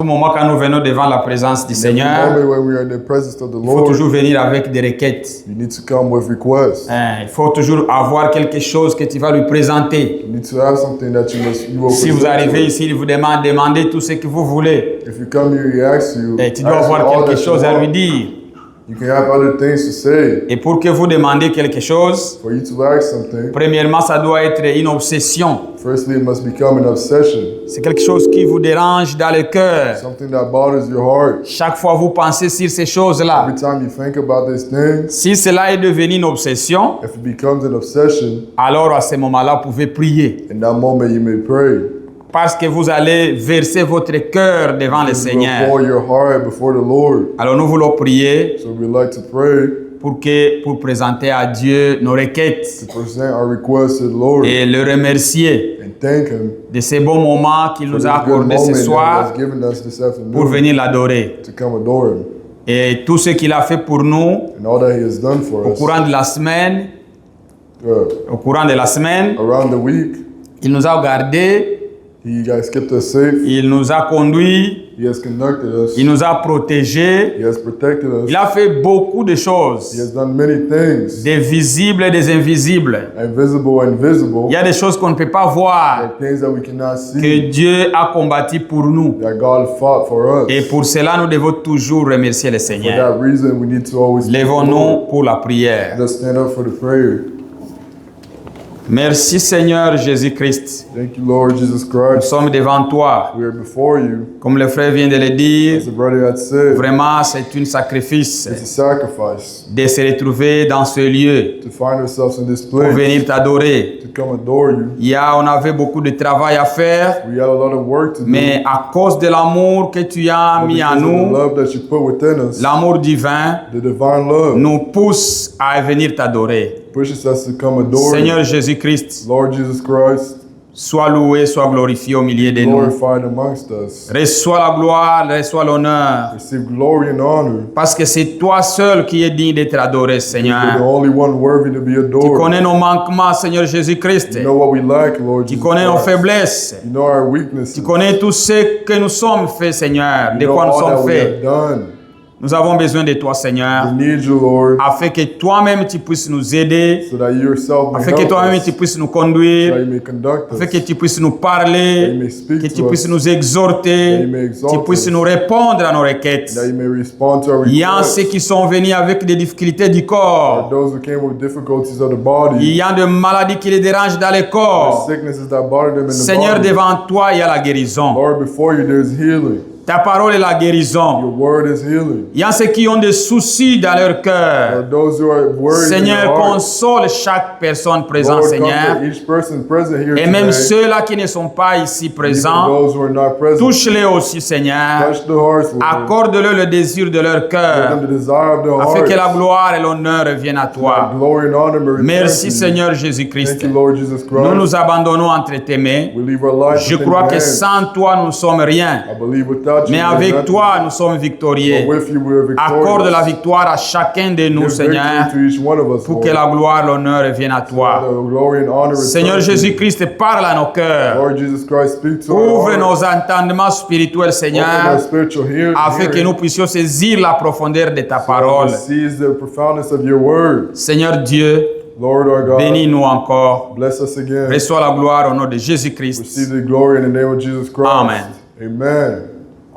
Au moment quand nous venons devant la présence du Seigneur, il faut toujours venir avec des requêtes. You need to come with requests. Il faut toujours avoir quelque chose que tu vas lui présenter. You need to have something that you will Si vous present to arrivez him. ici, il vous demande, demandez tout ce que vous voulez. If you come here, he asks you. Et tu dois ask you avoir all quelque that you chose à lui want. dire. You can have other things to say. Et pour que vous demandiez quelque chose, For you to ask something, premièrement, ça doit être une obsession. firstly, it must become an obsession. C'est quelque chose qui vous dérange dans le cœur. Something that bothers your heart. Chaque fois vous pensez sur ces choses-là. Every time you think about these things, Si cela est devenu une obsession, if it becomes an obsession, alors à ce moment-là, vous pouvez prier. in that moment you may pray. Parce que vous allez verser votre cœur devant le You will Seigneur. pour your heart before the Lord. Alors nous voulons prier So we like to pray pour présenter à Dieu nos requêtes to present our requests to the Lord et le remercier and thank Him de ces bons moments qu'il for nous this a good accordés moment ce that He soir has given us this afternoon pour venir l'adorer. to come adore Him Et tout ce qu'il a fait pour nous and all that He has done for au us. courant de la semaine, Around the week, il nous a gardés, He has kept us safe. il nous a conduits, He has conducted us. il nous a protégés. He has protected us. Il a fait beaucoup de He choses, has done many things, des visibles et des invisibles. invisible and visible. Il y a des choses qu'on ne peut pas There voir, are things that we cannot que see Dieu a combattu pour nous. that God fought for us. Et pour cela, nous devons toujours remercier le For Seigneur. that reason, we need to always thank the Lord. Lèvons-nous pour la prière. Let's stand up for the prayer. Merci Seigneur Jésus-Christ. Thank you, Lord Jesus Nous Christ. sommes devant toi. We are before you. Comme le frère vient de le dire, As the brother had said, vraiment c'est un sacrifice it's a sacrifice de se retrouver dans ce lieu to find ourselves in this pour place, venir t'adorer. to come adore you. On avait beaucoup de travail à faire, We had a lot of work to do. mais à cause de l'amour que tu as But mis en because of the nous, love that you put within us, l'amour divin the divine love nous pousse à venir t'adorer. pushes us to come adore Seigneur you. Jésus-Christ, Lord Jesus Christ, sois loué, sois glorifié au milieu de nous. glorified amongst us. Reçois la gloire, reçois l'honneur, Receive glory and honor. parce que c'est toi seul qui es digne d'être adoré, You're the Seigneur. only one worthy to be Tu adored. connais nos manquements, Seigneur Jésus-Christ. You know what we lack, Lord Tu Jesus connais nos Christ. faiblesses. You know our weaknesses. Tu connais tout ce que nous sommes faits, Seigneur, de You know quoi nous all that sommes we faits. have done. Nous avons besoin de toi, Seigneur, We need you, Lord, afin que toi-même tu puisses nous aider, so that you yourself may afin que help toi-même us, tu puisses nous so conduire, that you may conduct afin us, que tu puisses nous that you parler, may speak que tu to puisses us, nous exhorter, that you may exalt tu puisses us, nous répondre à nos requêtes. that you may respond to our Il y a ceux requests. qui sont venus avec des difficultés du For corps. those who came with difficulties of the Il body, y a des maladies qui les dérangent dans le the corps. sicknesses that bother them in the Seigneur, body. devant toi, il y a la guérison. Lord, before you there's healing. Ta parole est la guérison. Your word is healing. Il y a ceux qui ont des soucis dans leur For cœur. those who are worried in Seigneur, their heart, console chaque personne présente, Lord, Seigneur. comfort each person present here Et même today, ceux-là qui ne sont pas ici even présents, those who are not present. touche-les aussi, Seigneur. Touch the hearts, Lord. Accorde-leur le désir de leur Give cœur, them the desire of their afin que la hearts. gloire et l'honneur reviennent à That toi. glory and honor may return Merci, to you. Seigneur Thank Jésus-Christ. you, Lord Jesus Nous Christ. nous abandonnons entre tes mains. We leave our lives Je within crois your que hands. sans toi, nous ne sommes rien. I believe without you, Mais we are avec nothing. toi, nous sommes victorieux. But with you, we are Accorde la victorious. victoire à chacun de nous, Give Seigneur, victory to each one of us, pour Lord. que la gloire, l'honneur reviennent à toi. The glory and honor Seigneur return to you. Jésus-Christ, parle à nos cœurs. Lord Jesus Christ, speak to our Ouvre hearts. nos entendements spirituels, Open our Seigneur, spiritual afin que hearing. nous puissions saisir la profondeur de ta parole. Seize the profoundness of your word. Seigneur Dieu, Lord our God, bénis-nous encore. bless us again. Reçois la gloire au nom de Jésus-Christ. Receive the glory in the name of Jesus Christ. Amen. Amen.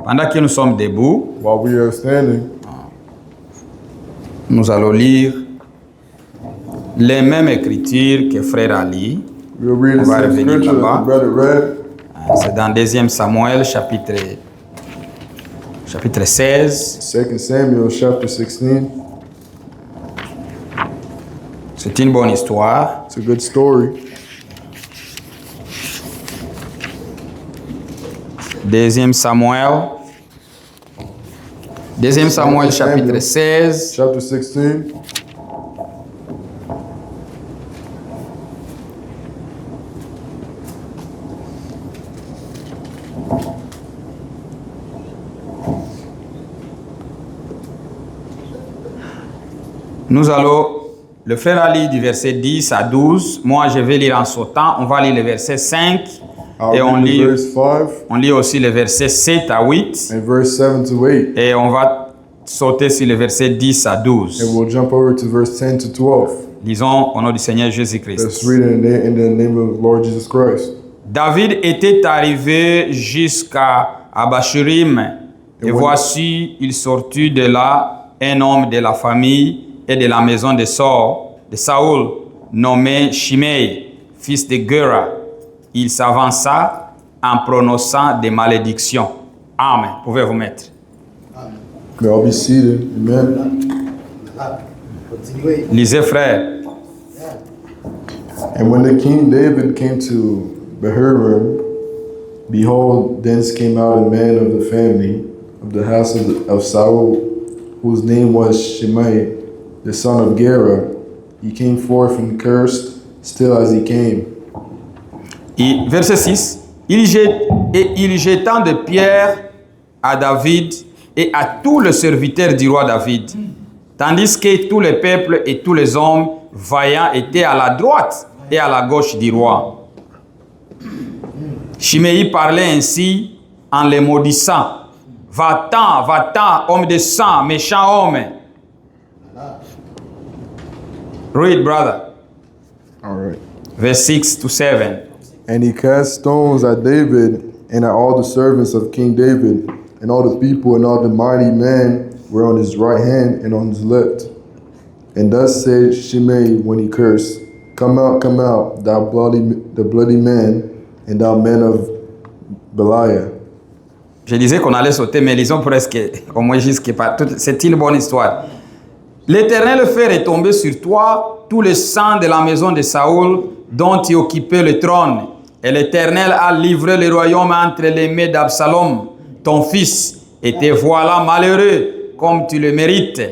Pendant que nous sommes debout, While we are standing, nous allons lire les mêmes écritures que Frère Ali. we will read the On va same revenir scripture that là-bas. the brother read. C'est dans 2 Samuel, chapitre 16. 2 Samuel chapter 16. C'est une bonne histoire. It's a good story. 2 Samuel. 2 Samuel, chapitre 16. Chapter 16. Nous allons, le frère Ali du verset 10 à 12. Moi, je vais lire en sautant. On va lire le verset 5 I'll Et on read lit, verse 5 on lit aussi les versets 7 à 8. and verse 7 to 8. Et on va sauter sur les versets 10 à And 12. we'll jump over to verse 10 to 12. Lisons au nom du Seigneur Let's Jésus-Christ. read it in the name of the Lord Jesus Christ. David était arrivé jusqu'à Abashurim. Et voici, il sortit de là un homme de la famille et de la maison de Saoul, nommé Shimei, fils de Gera. Il s'avança en prononçant des malédictions. Amen. Pouvez vous mettre. May all be seated. Amen. Lisez, frère. And when the king David came to Bahurim, behold, thence came out a man of the family of the house of Saul, whose name was Shimei, the son of Gera. He came forth and cursed, still as he came. Et verset 6. Il jetant de pierres à David et à tous les serviteurs du roi David, tandis que tous les peuples et tous les hommes vaillants étaient à la droite et à la gauche du roi. Shimei parlait ainsi en les maudissant. Va-t'en, homme de sang, méchant homme. Read, brother. All right. Verse 6 to 7. And he cast stones at David and at all the servants of King David, and all the people and all the mighty men were on his right hand and on his left. And thus said Shimei when he cursed, come out, thou bloody man, and thou man of Belial. Je disais qu'on allait sauter, mais lisons presque au moins jusqu'à tout. C'est une bonne histoire. L'Éternel fait retomber sur toi tout le sang de la maison de Saoul dont tu occupais le trône. Et l'Éternel a livré le royaume entre les mains d'Absalom, ton fils. Et te voilà malheureux comme tu le mérites,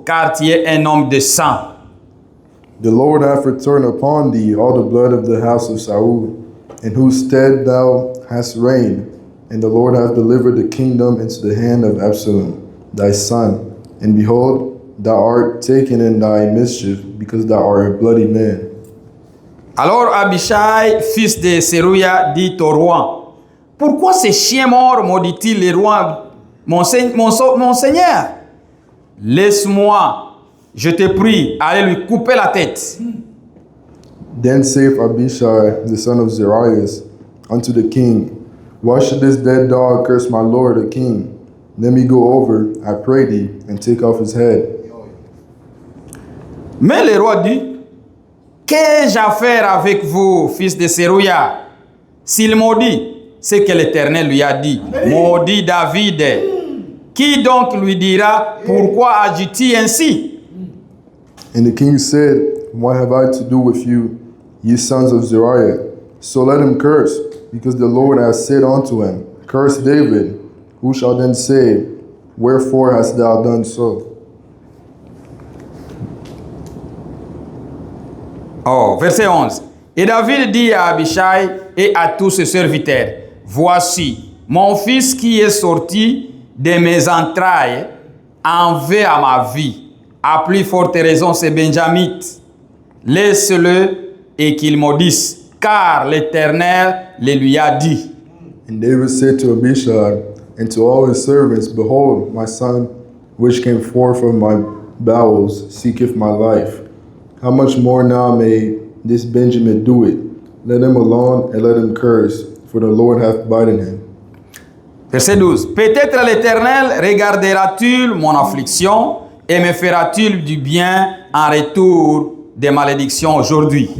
car tu es un homme de sang. The Lord hath returned upon thee all the blood of the house of Saul, in whose stead thou hast reigned. And the Lord hath delivered the kingdom into the hand of Absalom, thy son. And behold, thou art taken in thy mischief, because thou art a bloody man. Alors Abishai, fils de Séruya, dit au roi, pourquoi ces chiens morts maudit-il le roi, mon Seigneur? Laisse-moi, je te prie, aller lui couper la tête. Then saith Abishai, the son of Zeruiah, unto the king, why should this dead dog curse my lord the king? Let me go over, I pray thee, and take off his head. Mais le roi dit, qu'ai-je à faire avec vous, fils de Séruya? S'il maudit, c'est que l'Éternel lui a dit, maudit David. Qui donc lui dira, pourquoi agis-tu ainsi? And the king said, what have I to do with you, ye sons of Zeruiah? So let him curse, because the Lord has said unto him, curse David. Who shall then say, wherefore hast thou done so? Oh, verset 11. Et David dit à Abishai et à tous ses serviteurs, voici, mon fils qui est sorti de mes entrailles en veut à ma vie. À plus forte raison, c'est Benjamin. Laisse-le et qu'il maudisse, car l'Éternel le lui a dit. And David said to Abishai and to all his servants, behold, my son, which came forth from my bowels, seeketh my life. How much more now may this Benjamin do it? Let him alone and let him curse, for the Lord hath bidden him. Verset 12. Peut-être l'Éternel regardera-t-il mon affliction et me fera-t-il du bien en retour des malédictions aujourd'hui.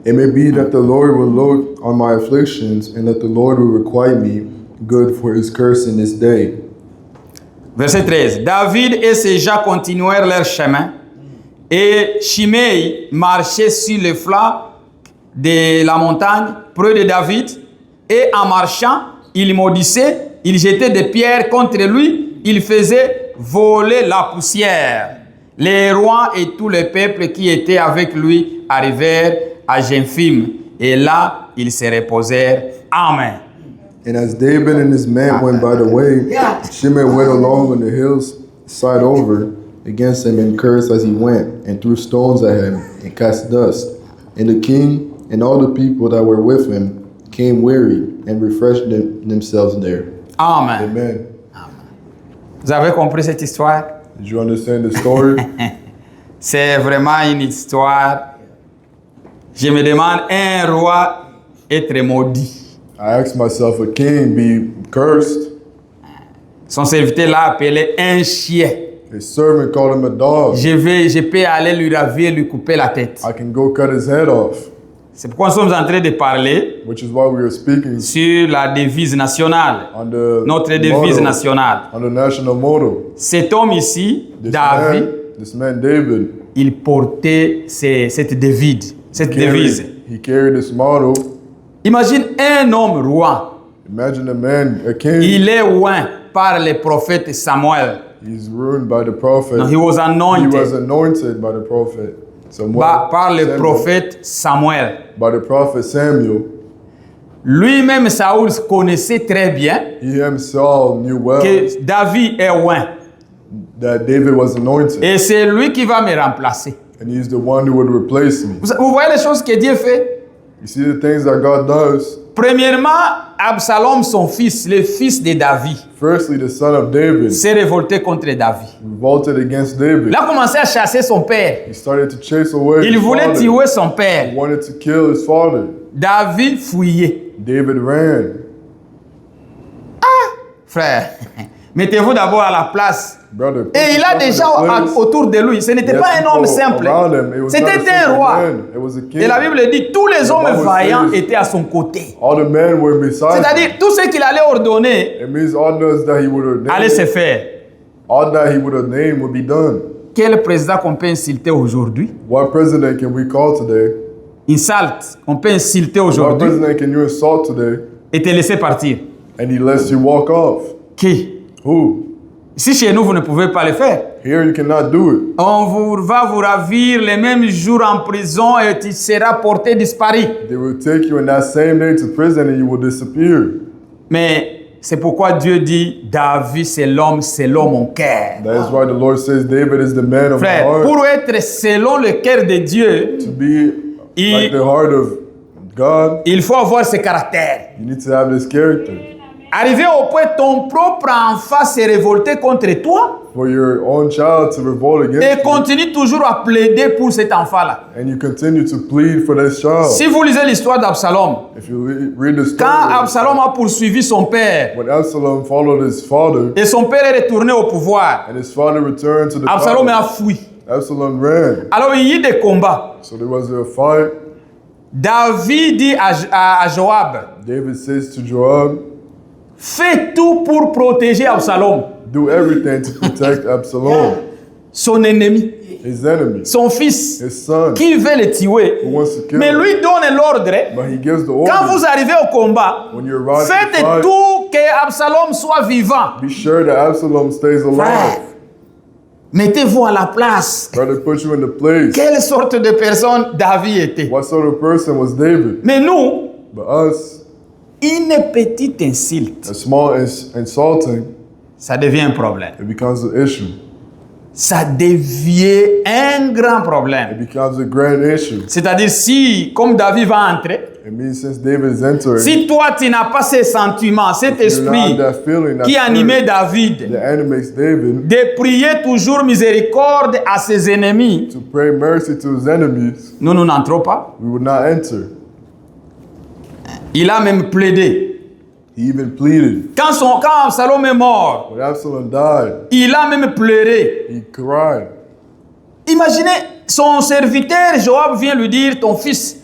It may be that the Lord will look on my afflictions and that the Lord will requite me good for his curse in this day. Verset 13. David et ses gens continuèrent leur chemin et Shimei marchait sur le flanc de la montagne près de David et en marchant, il maudissait, il jetait des pierres contre lui, il faisait voler la poussière. Les rois et tous les peuples qui étaient avec lui arrivèrent à Jenphim et là, ils se reposèrent. Amen. And as David and his men went by the way, Shimei went along on the hills side over against him and cursed as he went, and threw stones at him and cast dust. And the king and all the people that were with him became weary and refreshed themselves there. Amen. Amen. Vous avez compris cette histoire? Did you understand the story? C'est vraiment une histoire. Je me demande, un roi être maudit. I asked myself, a king be cursed? Son serviteur l'a appelé un chien. His servant called him a dog. Je peux aller lui ravir, lui couper la tête. I can go cut his head off. C'est pourquoi nous sommes en train de parler Which is why we are speaking sur la devise nationale. on the Notre devise motto, nationale. on the national motto. Cet homme ici, David, This man David, il portait cette devise. he carried this motto. Imagine un homme roi. Imagine a man, a king. Il est oint par le prophète Samuel. He's ruined by the prophet. No, he was He anointed was anointed by the prophet. Samuel, par le Samuel, prophète Samuel. by the prophet Samuel. Lui-même, Saoul connaissait très bien He himself knew well que David est oint. that David was anointed. Et c'est lui qui va me remplacer. And he's the one who would replace me. Vous voyez les choses que Dieu fait? You see the things that God does? Premièrement, Absalom, son fils, le fils de David, Firstly, the son of David s'est révolté contre David. revolted against David. Il a commencé à chasser son père. He started to chase away Il his voulait father. tuer son He père. wanted to kill his father. David fuyait. David ran. Frère, mettez-vous d'abord à la place. Brother, put Et il a yourself in déjà the place. autour de lui. Ce n'était He pas had un homme people simple. around him. It was not a C'était un simple roi. man. It was a king. Et la Bible dit, tous les hommes Bible vaillants says- étaient à son côté. All the men were beside him. C'est-à-dire, tout ce qu'il allait ordonner It means all those that he would ordain, allait se faire. all that he would ordain would be done. Quel président qu'on peut insulter aujourd'hui? What president can we call today? Insulte, on peut insulter What aujourd'hui president can you insult today et te laisser partir. and he lets you walk off? Qui? Who? Si chez nous, vous ne pouvez pas le faire. Here you cannot do it. On va vous ravir les mêmes jours en prison et tu seras porté disparu. They will take you in that same day to prison and you will disappear. Mais c'est pourquoi Dieu dit, David, c'est l'homme selon mon cœur. That is why the Lord says David is the man of my Frère, heart. pour être selon le cœur de Dieu, To be like the heart of God, il faut avoir ce caractère. you need to have this character. Arrivé au point, ton propre enfant s'est révolté contre toi For your own child to revolt et against you, continue toujours à plaider pour cet enfant-là. and you continue to plead for this child. Si vous lisez l'histoire d'Absalom, If you read the story, quand Absalom a poursuivi son père when Absalom followed his father, et son père est retourné au pouvoir, and his father returned to the Absalom a palace, fui. Absalom ran. Alors il y a eu des combats. So there was a fight. David dit à Joab, David says to Joab, fais tout pour protéger Absalom, do everything to protect Absalom, son ennemi, his enemy, son fils, his son, qui veut le tuer. who wants to kill Mais him. lui donne l'ordre, But he gives the quand order, vous arrivez au combat, when you arrive to faites fight, tout que Absalom soit vivant. be sure that Absalom stays Frère, alive. mettez-vous à la place. Brother, put you in the place. Quelle sorte de personne David était? What sort of person was David? Mais nous, But us, une petite insulte, a small insulting, ça devient un problème. it becomes an issue. Ça devient un grand It problème. becomes a grand issue. C'est-à-dire si, comme David va entrer, It means since David is entering, si toi tu n'as pas ces sentiments, cet you not esprit have that feeling, that qui animait spirit David, that animates David de prier toujours miséricorde à ses ennemis, to pray mercy to his enemies, nous n'entrons pas. we would not enter. Il a même plaidé. He even pleaded. Quand Absalom est mort, When Absalom died, il a même pleuré. he cried. Imaginez, son serviteur Joab vient lui dire, ton fils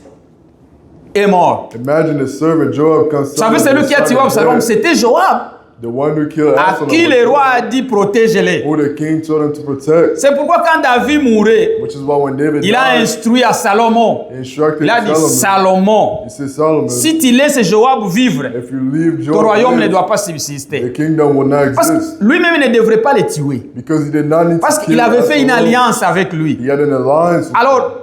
est mort. Imagine the servant Joab comes. Vous savez, celui qui a tué Absalom, c'était Joab, The one who killed à Absalom. qui was le roi a dit protège-les. who the king told him to protect. C'est pourquoi quand David mourait, Which is why when David il a died, instruit à Salomon. he instructed Il a dit, Solomon. Salomon, He said, Solomon, si tu laisses Joab vivre, if you leave ton Joab, royaume ne live, doit pas the subsister. kingdom will not Parce exist. que lui-même ne devrait pas les tuer. Because he did not need Parce to qu'il kill avait fait une Absalom. alliance avec lui. He had an alliance with Alors,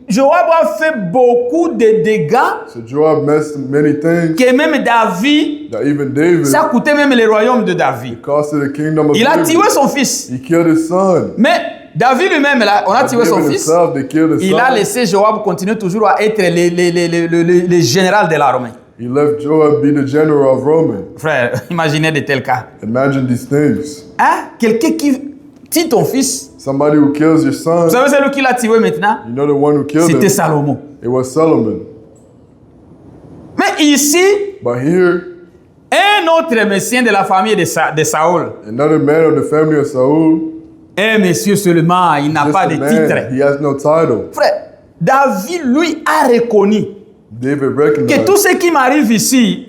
Joab a fait beaucoup de dégâts So Joab messed many things que même David, that even David ça coûtait même le royaume de David. costed the kingdom of Il a David. tué son fils. He killed his son. Mais David lui-même, là, on a tué son David fils. himself, they killed his Il son. a laissé Joab continuer toujours à être le général de l'armée. He left Joab be the general of Roman. Frère, imaginez de tels cas. Imagine these things. Hein? Quelqu'un qui tue ton fils. Somebody who kills your son. Vous savez celui qui l'a tué maintenant? You know the one who killed C'était him? Salomon. It was Solomon. Mais ici, But here, un autre messien de la famille de Saül, another man of the family of Saul, un monsieur seulement, il n'a just pas a de man, titre. he has no title. Frère, David, lui, a reconnu David que recognized tout ce qui m'arrive ici,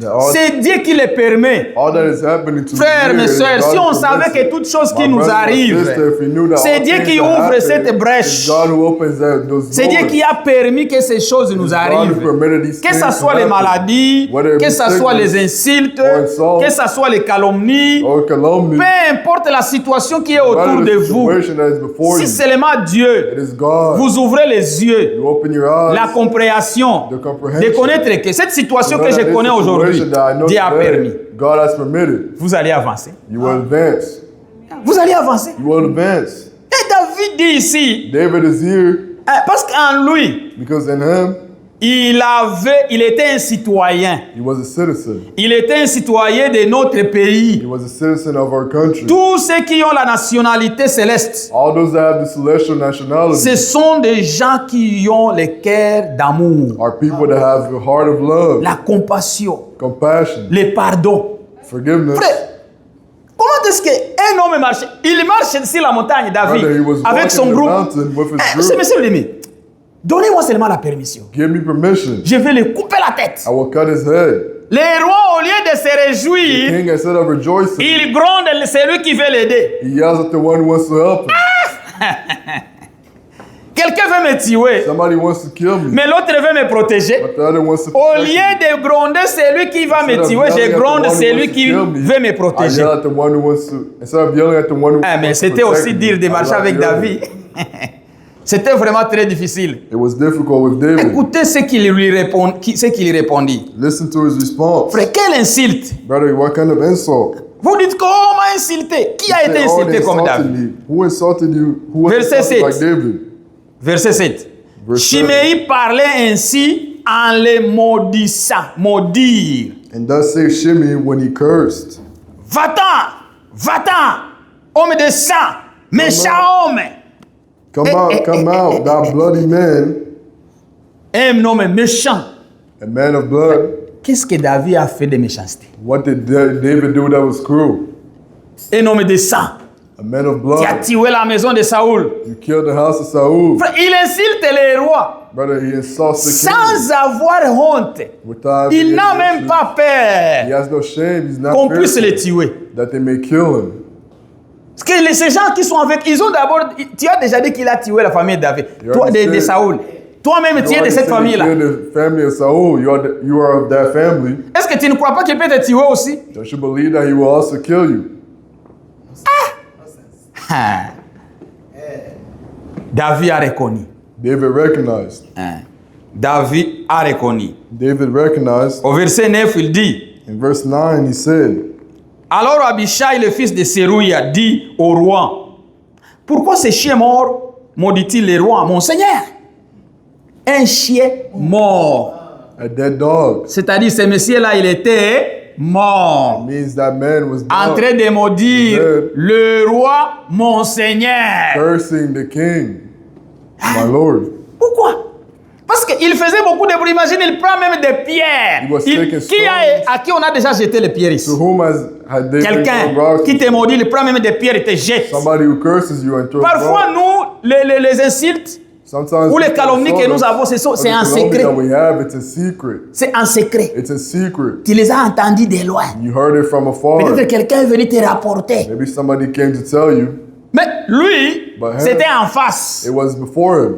that all, c'est Dieu qui le permet. all that is happening to Frères, me mes here is sœurs, God si on who savait permits que it. toutes choses My qui nous brother, my arrivent, sister, if we knew that c'est all Dieu things qui that ouvre happen, cette brèche. it's God who opens those C'est Dieu doors. qui a permis que ces choses nous God who arrivent. permitted these Que things ce to soit les happen. maladies, Whether it que be ce soit les sickness, insultes, or insults, que ce soit les calomnies, or calumny, peu importe la situation qui est no autour matter de the vous. situation that is before Si you, seulement it Dieu is God. vous ouvrez les yeux, You open your eyes, la compréhension, the comprehension, de connaître que cette situation to que know je that this connais aujourd'hui, situation that I know Dieu a today, permis. God has permitted. Vous allez avancer. You will advance. Vous allez avancer. You will advance. Et David dit ici, David is here parce qu'en lui, because in him, il était un citoyen. he was a citizen. Il était un citoyen de notre He pays. was a citizen of our country. Tous ceux qui ont la nationalité céleste, All those that have the celestial nationality ce sont des gens qui ont le cœur d'amour, are people that have the heart of love, la compassion, compassion, le pardon. forgiveness. Frère, comment est-ce qu'un homme marche? Il marche sur la montagne, David, Brother, he was avec walking son the groupe. mountain with his C'est group. monsieur Lémi. Donnez-moi seulement la permission. Give me permission. Je vais lui couper la tête. I will cut his head. Les rois, au lieu de se The réjouir, king, instead of rejoicing, ils grondent celui qui veut l'aider. he yells at the one who wants to help him. Quelqu'un veut me tuer, Somebody wants to kill me, mais l'autre veut me protéger. but the other wants to Au protect me. lieu de gronder celui qui va me tuer, je gronde celui qui veut me I protéger. yell at the one who wants to, instead of yelling at the one who Ah, mais wants to c'était protect aussi me, dire de I marcher like avec yelling. David. C'était vraiment très difficile. It was difficult with David. Écoutez ce qu'il répondit. Listen to his response. Frère, quelle insulte! Brother, what kind of insult? Vous dites qu'on m'a insulté. Qui a été Say, oh, they insulté comme insulted David? me. Who insulted you? Who was Verset insulted 7. like David? Verset 7. Verse Chiméi parlait ainsi en les maudissant. Maudire. And thus says Shimei when he cursed. Va-t'en! Va-t'en! Homme de sang! Méchant homme! Come out, thou bloody man, Un homme méchant. a man of blood. Qu'est-ce que David a fait de méchanceté? What did David do that was cruel? Un homme de sang. A man of Qui a blood. tué la maison de Saoul. You killed the house of Saul. Frère, il insulte les rois Brother, he insults the king. sans avoir honte. Without Il any n'a même issue. pas He peur has no shame. He's not qu'on puisse fearful les tuer. that they may kill him. Parce que ces gens qui sont avec, ils ont d'abord, tu as déjà dit qu'il a tué la famille de David, You toi, de understand? Saoul. Toi-même, tu es de already cette said he famille-là. killed the family of Saul. You are of that family. Est-ce que tu ne crois pas qu'il peut te tuer aussi? Don't you believe that he will also kill you? Ah. David a reconnu. David recognized. David a reconnu. David recognized. Au verset 9, il dit, In verse 9, he said, alors Abishai, le fils de Sérouia, dit au roi, pourquoi ce chien mort maudit-il le roi, mon seigneur? Un chien mort. a dead dog. C'est-à-dire, ce monsieur-là, il était mort. Means that man was En dead, train de maudire Dead. le roi, mon seigneur. cursing the king, my lord. Pourquoi? Parce qu'il faisait beaucoup de bruit. Imagine, il prend même des pierres. He was taking À qui on a déjà jeté les pierres ici? To whom had David Quelqu'un thrown rocks? qui te maudit, il prend même des pierres et te jette. Somebody who curses you and throws Parfois, rocks. nous, les insultes Sometimes ou les people calomnies que insult nous us, avons, or c'est the en calumny secret. that we have, it's a secret. C'est en secret. It's a secret. Tu les as entendus de loin. You heard it from afar. Peut-être quelqu'un est venu te rapporter. Maybe somebody came to tell you. Mais lui, But him, c'était en face. It was before him.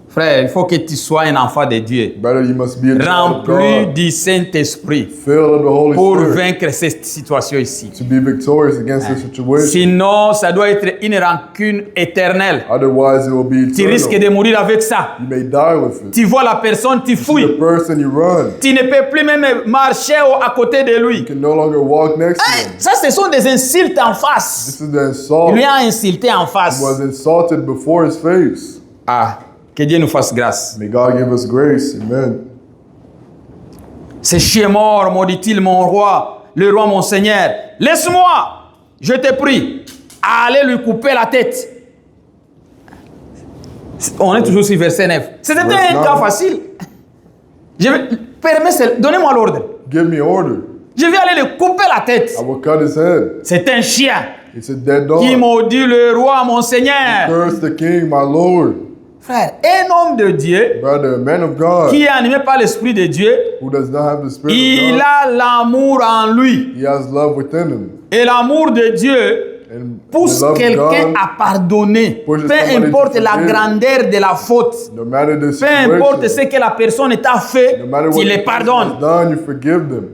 Frère, il faut que tu sois un enfant de Dieu. Brother, you must be a child of Rempli God, du Saint-Esprit filled of the Holy pour Spirit, vaincre cette situation ici. to be victorious against this situation. Sinon, ça doit être une rancune éternelle. Otherwise, it will be Tu risques eternal. de mourir avec ça. You may die with it. Tu vois la personne, tu The fuis. person you run, Tu ne peux plus même marcher à côté de lui. you can no longer walk next to Hey, him. ça, ce sont des insultes en face. This is the insult. Il lui a insulté en face. He was insulted before his face. Ah, que Dieu nous fasse grâce. May God give us grace. Amen. Ce chien mort, maudit-il mon roi, le roi mon seigneur. Laisse-moi, je te prie, aller lui couper la tête. On est toujours sur verset 9. C'était un cas facile. Donnez-moi l'ordre. Give me order. Je vais aller lui couper la tête. I will cut his head. C'est un chien It's a dead dog. qui maudit le roi, mon Seigneur. Curse the king, my Lord. Frère, un homme de Dieu Brother, a man of God qui est animé par l'Esprit de Dieu, who does not have the spirit il of God, a l'amour en lui. he has love within him. Et l'amour de Dieu And pousse the love of quelqu'un God, à pardonner. pushes Peu somebody importe to la forgive. grandeur de la faute. No matter the Peu importe ce situation, que la personne t'a fait, no matter what tu the les person pardonnes. has done, you forgive them.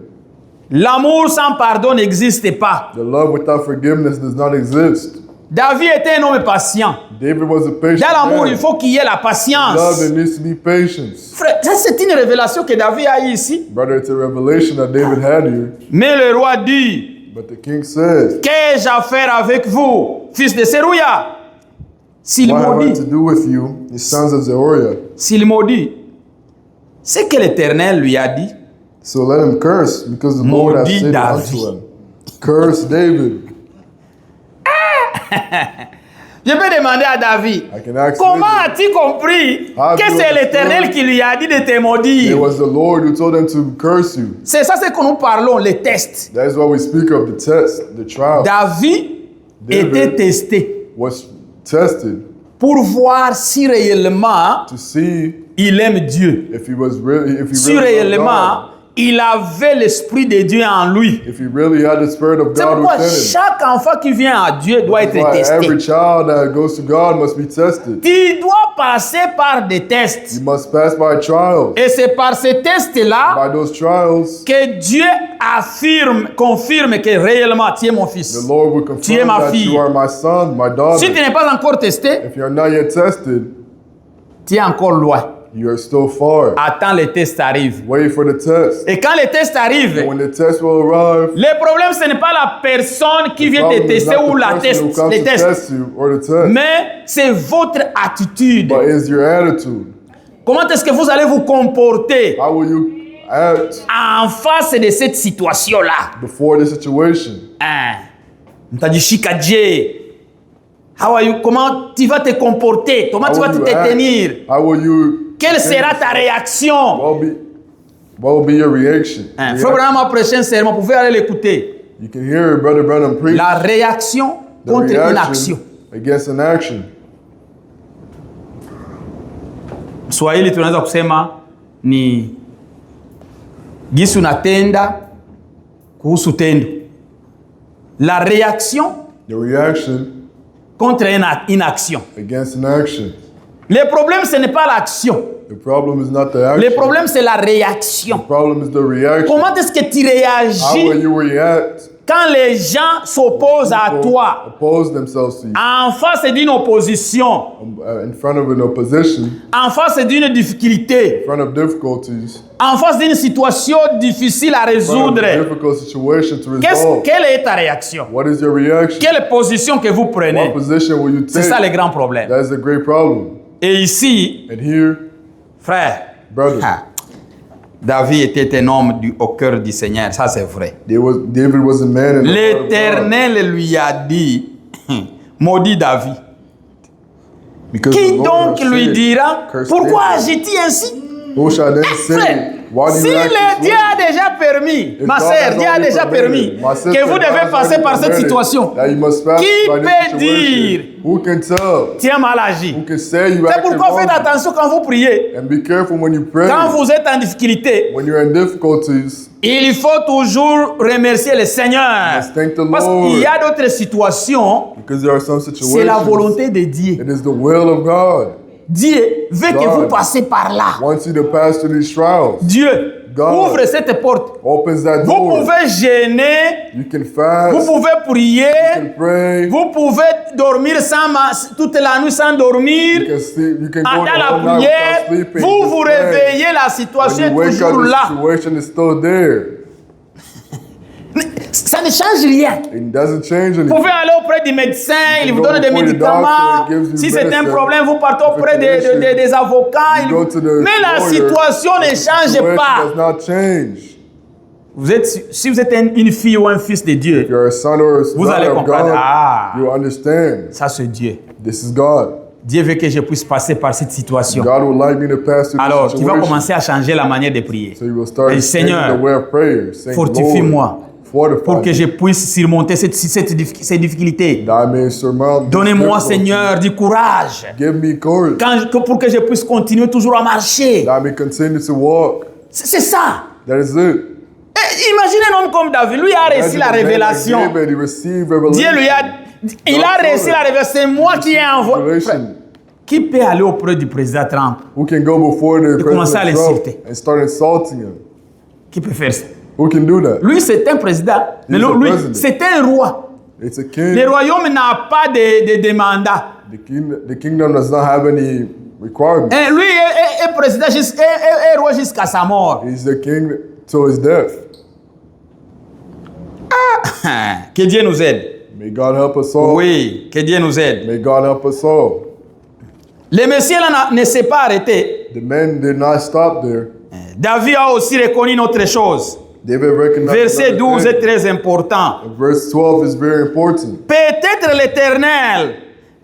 L'amour sans pardon n'existe pas. The love without forgiveness does not exist. David était un homme patient. David was a patient Dans l'amour, man. il faut qu'il y ait la Love, patience. there needs to be patience. Frère, ça c'est une révélation que David a eue ici. Brother, it's a revelation that David had here. Mais le roi dit, But the king says, qu'ai-je à faire avec vous, fils de Sérouya? S'il what have I maudit, to do with you, the sons of Zeruiah? s'il maudit, c'est que l'Éternel lui a dit. So let him curse, because the Lord has Maudit said David. unto him. Curse David. Je peux demander à David, I can ask comment David. as-tu compris Have que you c'est l'Éternel understood? qui lui a dit de te It maudire? was the Lord who told him to curse you. C'est ça ce que nous parlons, les tests. That is why we speak of the test, the trial. David David était testé was tested pour voir si réellement to see il aime Dieu. if he was really, if he Si really loved réellement God, il avait l'Esprit de Dieu en lui. if he really had the Spirit of C'est God pourquoi within him. chaque enfant qui vient à Dieu doit That's être why testé. every child that goes to God must be tested. Tu dois passer par des tests. You must pass by trials. Et c'est par ces tests-là By those trials, que Dieu confirme que réellement tu es mon the fils. Lord will Tu es confirm ma that fille. you are my son, my daughter. Si tu n'es pas encore testé, If you're not yet tested, tu es encore loin. you are still far. Attends, les tests arrivent. Wait for the test. Et quand les tests arrivent, When the test will arrive, le problème ce n'est pas la personne qui vient te problem is tester not ou the la person who comes les to tests, test you or the test, mais c'est votre attitude. but is your attitude. Comment est-ce que vous allez vous comporter How will you act en face de cette situation-là? before the situation? Mtajishikaje. Comment tu vas te comporter? Comment How tu vas will te you act? tenir? How will you? Quelle sera ta réaction? What will be your reaction? Frère Branham a prêché un sermon, vous pouvez aller l'écouter. You can hear Brother Branham preach La réaction the contre une reaction action. against an action. Swahili tunaweza kusema ni gisi unatenda kuhusu tendo. La réaction The reaction contre une action. against an action. Le problème, ce n'est pas l'action. The problem is not the Le action. problème, c'est la The réaction. problem is the reaction. Comment est-ce que tu How will réagis you react? quand les gens s'opposent à People toi oppose themselves to you en face d'une opposition, in front of an opposition, en face d'une difficulté, in front of difficulties, en face d'une situation difficile à in front of a résoudre? difficult situation to resolve. Quelle est ta réaction? What is your reaction? Quelle position que vous What prenez? position will you C'est take? ça le grand problème. That is a great problem. Et ici, And here, frère, brother, David était un homme au cœur du Seigneur, ça c'est vrai. David was a man in the heart of God. L'Éternel lui a dit, maudit David. Because the Qui Lord donc has lui said, dira, curse pourquoi David. agis-tu ainsi? Who shall then Frère, say, why do si you act le this Dieu way? a déjà permis, If ma God sœur, has Dieu a already déjà permis permitted, my sister, que vous God devez has passer already par cette permitted situation. that you must pass Qui by this peut situation. dire, Who can tell? tu as mal agi? Who can say you C'est acted pourquoi faites wrong? attention quand vous priez. And be careful when you pray. Quand vous êtes en difficulté, When you're in difficulties, il faut toujours remercier le Seigneur. must thank the Parce Lord. qu'il y a d'autres situations, because there are some c'est situations. la volonté de Dieu. It is the will of God. Dieu veut que God vous passez par là. wants you to pass through these trials. Dieu God ouvre cette porte. Opens that Vous door. pouvez gêner, You can vous fast. pouvez You prier, can pray. vous pouvez dormir toute la nuit sans dormir. You can sleep. You can go Pendant the la whole night prière, without sleeping. vous You vous can pray. réveillez, la situation When you est wake up, toujours the là. situation is still there. Ça ne change rien. It doesn't change Vous anything. pouvez aller auprès du médecin, il vous go donne des before the médicaments. doctor, he gives you Si c'est un medicine. problème, vous partez auprès des avocats. You go to the Mais la lawyer. situation ne change Situation pas. does not change. Si vous êtes une fille ou un fils de Dieu, If you're a son or a vous allez daughter of comprendre. God, Ah, you understand. ça c'est Dieu. This is God. Dieu veut que je puisse passer par cette situation. God would like me to pass through Alors, this tu vas situation. commencer à changer la manière de prier. So you will start Et changing Seigneur, the way of prayer. Saying, fortifie-moi Lord, fortify pour que me, je puisse surmonter ces difficultés. that I may surmount these Donnez-moi, difficulties. Seigneur, du courage Give me courage, pour que je puisse continuer toujours à marcher. that I may continue to walk. C'est ça. That is it. Et imaginez un homme comme David. Lui a reçu Imagine la the man like révélation. David, he received Dieu revelation. lui a... Il a reçu la révélation. C'est moi qui ai envoyé. Revelation. Qui peut aller auprès du président Trump? Who can go before the commencer à President Trump l'insulter. and start insulting him? Qui peut faire ça? Who can do that? Lui, c'est un président. Mais He's a lui, president. c'est un roi. It's a king. Le royaume n'a pas de mandat. The kingdom does not have any requirements. Et lui est président, est roi jusqu'à sa mort. He's the king till his death. Que Dieu nous aide. May God help us all. Oui, que Dieu nous aide. May God help us all. Le Messie là ne s'est pas arrêté. The men did not stop there. David a aussi reconnu une autre chose. David recognized Verset another 12 est thing. très important. Verse 12 is very important. Peut-être l'Éternel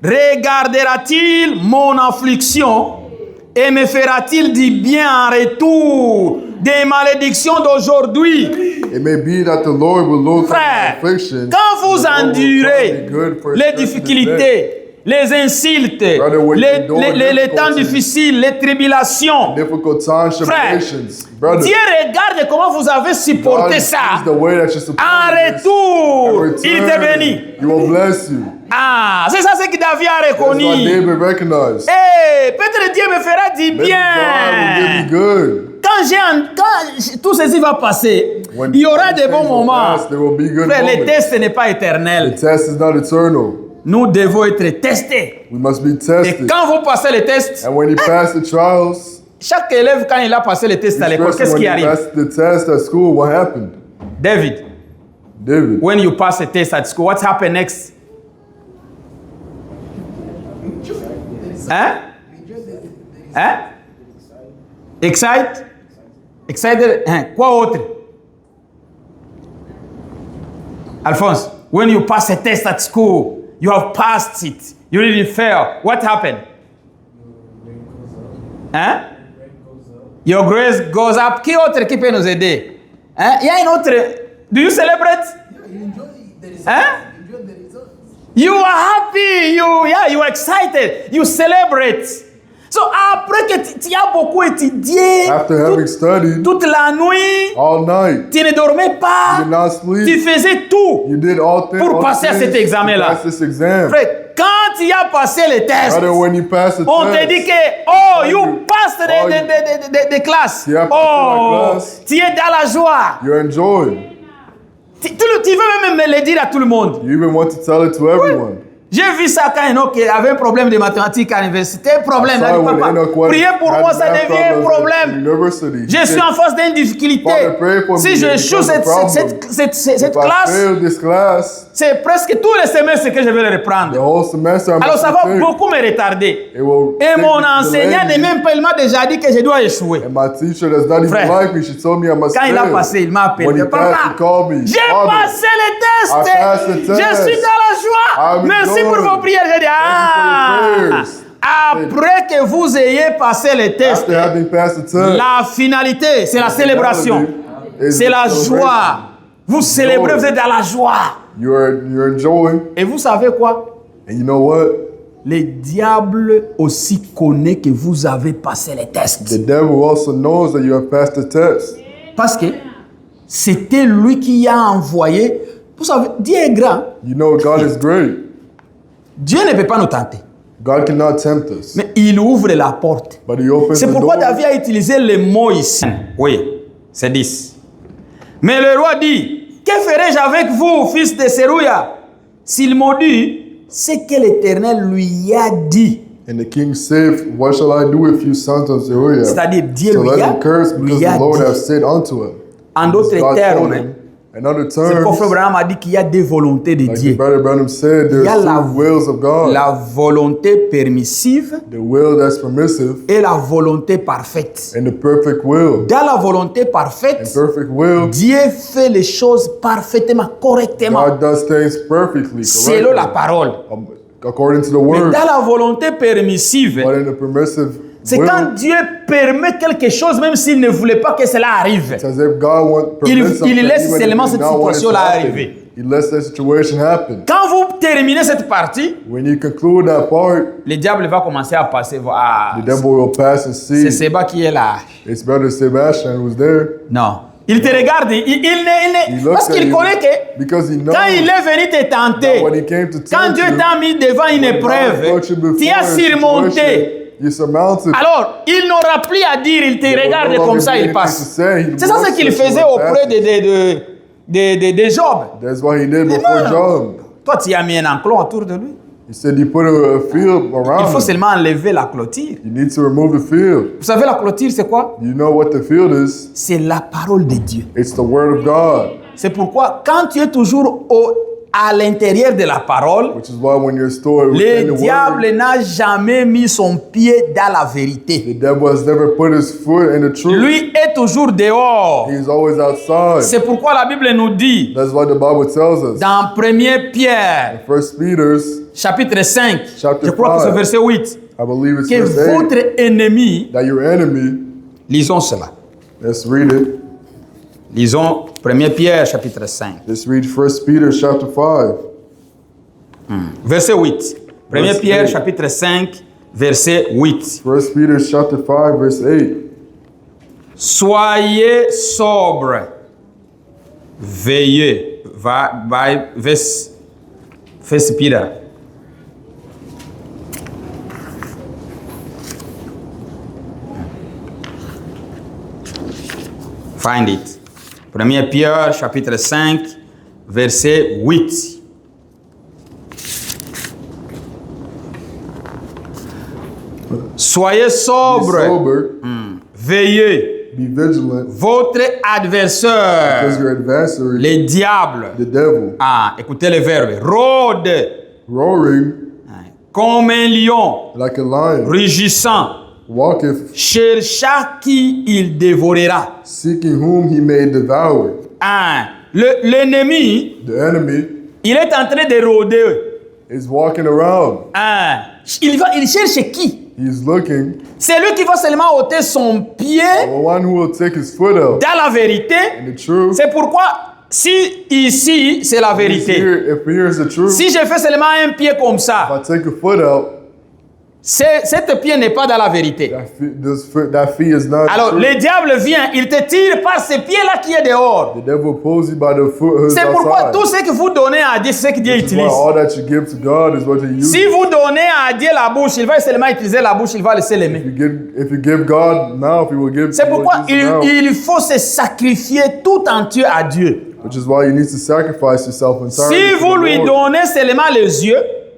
regardera-t-il mon affliction et me fera-t-il du bien en retour des malédictions d'aujourd'hui. It may be that the Lord will look at Frère, my affliction. quand vous and the Lord will endurez call me good for his les presence today. difficultés, les insultes, Brother, when you endure les temps difficulties, difficiles, les tribulations, Difficult times, frère, tribulations. Brother, Dieu regarde comment vous avez God supporté sees ça. the way that you're supposed En to retour, il te bénit. He will bless you. Ah, c'est ça ce que David a That's what reconnu. David recognized. Eh, peut-être Dieu me fera du Maybe God will bien. give me good. Quand tout ceci va passer, When il y aura these des bons things will moments. pass, there will be good Frère, le moments. test n'est pas The éternel. test is not eternal. Nous devons être testés. We must be Et tested. quand vous passez les tests, And when you pass the trials, chaque élève, quand il a passé les tests à l'école, especially qu'est-ce when qui you arrive? pass the test at school, what happened? David, David, when you pass a test at school, what happened next? Hein? Hein? Excited? Hein? Quoi autre? Alphonse, when you pass a test at school, you have passed it, you didn't fail, what happened? Hein? Your grace goes up. Qui autre qui peut nous aider? Hein? Il y a une autre. Do you celebrate? Hein? You are happy, you are excited, you celebrate. So après que tu as beaucoup étudié after having studied toute la nuit, all night, tu ne dormais you pas, did not tu sleep. faisais tout. You did all things Pour passer à cet examen-là. Pass this exam. Frère, quand tu as passé les tests, Brother, when you pass the on te test, dit que, oh, you passed the class. Tu as passé Oh, la classe. tu es dans la joie. you enjoy. Tu veux même me le dire à tout le monde. You even want to tell it to everyone. J'ai vu ça quand Enoch avait un problème de mathématiques à l'université. Problème. Sorry, Il a dit, when papa, Enoch was- priez pour had moi, ça math devient un problems at problème. university. He Je suis said, en face d'une difficulté. Father, pray for Si me. je It échoue becomes a problem. cette If I classe, fail this class, c'est presque tous les semestres que je vais le the reprendre. whole semester I'm Alors ça va going to take. beaucoup me retarder. It will Et take mon me enseignant delay de me. même pas, il m'a déjà dit que je dois échouer. And my teacher does not even Frère, like me. She told me I must Quand il a fail. passé, il m'a appelé. When he passed, Papa, he called me. j'ai Father, passé les I tests. passed the Je test. suis dans la joie. I'm Merci pour joy. vos prières. J'ai dit, prayers. après que vous ayez passé les tests, After having passed the test, la finalité, c'est la célébration. is C'est the la celebration. joie. Vous célébrez, vous êtes dans la joie. You're enjoying. Et vous savez quoi? And you know what? Le diable aussi connaît que vous avez passé les tests. The devil also knows that you have passed the test. Parce que c'était lui qui a envoyé. Vous savez, Dieu est grand. You know God is great. Dieu ne peut pas nous tenter. God cannot tempt us. Mais il ouvre la porte. But he opens C'est the pourquoi door. David a utilisé le mot ici. Oui, c'est 10. Mais le roi dit, que ferai-je avec vous, fils de Sérouya, s'il maudit ce que l'Éternel lui a dit? And the king said, what shall I do with you, sons of Zeruiah? C'est-à-dire, Dieu So lui let a, him curse because lui a the Lord dit. has said unto him. En d'autres God termes, told him, In other C'est pourquoi Frère terms, Branham a dit qu'il y a des volontés de like Dieu. Brother Branham said, Il y there's a two wills of God. la volonté permissive The will that's permissive et la volonté parfaite. and the perfect will. Dans la volonté And parfaite, perfect will, Dieu fait les choses parfaitement, correctement, God does things perfectly, selon la correctly, parole. according to the Mais word. dans la volonté permissive, But in the permissive c'est will, quand Dieu permet quelque chose, même s'il ne voulait pas que cela arrive. it's as if God permits something, il laisse even if seulement he cette did not want it to situation-là happen. arriver. He lets that situation happen. Quand vous terminez cette partie, When you conclude that part, le diable va commencer à passer. Ah, the devil will pass and c'est see. Seba qui est là. It's Brother Sebastian who's there. Non. Il te regarde, He looks parce at qu'il you connaît que because he knows quand il est venu te that tenter, when he came to quand tempt Dieu you, t'a mis devant une when God épreuve, brought you before tu as a situation, surmonté. you surmounted. Alors, il n'aura plus à dire, il te There will regarde no comme longer ça, be il anything to passe. say. He C'est ça ce watched qu'il us faisait through auprès passes. de Job. That's what he did Mais before non. Job. Toi, tu as mis un enclos autour de lui. He said you put a field Il around faut him. seulement enlever la clôture. You need to remove the field. Vous savez, la clôture, c'est quoi? You know what the field is? C'est la parole de Dieu. It's the word of God. C'est pourquoi, quand tu es toujours à l'intérieur de la parole, Which is why when you're stored within le the diable word, n'a jamais mis son pied dans la vérité. the devil has never put his foot in the truth. Lui est toujours dehors. He's always outside. C'est pourquoi la Bible nous dit, That's what the Bible tells us. dans 1 Pierre, First Peter's chapitre 5, Chapter je crois que c'est 5. verset 8, I believe it's que verse 8, votre ennemi, that your enemy, lisons cela, let's read it. lisons 1 Pierre, chapitre 5, Let's read First Peter chapter 5. verset 8. 1 Verse Pierre, 8. chapitre 5, verset 8. First Peter chapter 5 verse 8. Soyez sobre, veillez. First Peter. Find it. 1 Pierre, chapitre 5, verset 8. Soyez Be sobre, sober, veillez. be vigilant, Votre because adversaire, your adversary, le diable, the devil, écoutez le verbe, rôde roaring comme un lion, like a lion, rugissant, walketh, chercha qui il dévorera. seeking whom he may devour. L'ennemi, The enemy il est en train de rôder. is walking around. Il cherche qui? He's looking C'est lui qui va seulement ôter son pied for one who will take his foot out dans la vérité. in the truth. C'est pourquoi, si ici, c'est la If vérité. here's the truth, Si je fais seulement un pied comme if ça, I take a foot out, cet pied n'est pas dans la vérité. that feet is not Alors, the truth. le diable vient, il te tire par ce pied-là qui est dehors. The devil pulls you by the foot who's C'est pourquoi outside. tout ce que vous donnez à Dieu, c'est ce que Dieu Which is why utilise. all that you give to God is what he uses. Si vous donnez à Dieu la bouche, il va seulement utiliser la bouche, il va laisser les mains. If you give God mouth, he will give. C'est he will pourquoi use the mouth. il faut se sacrifier tout entier à Dieu. Which is why you need to sacrifice yourself entirely. Si to vous the lui Lord. donnez seulement les yeux,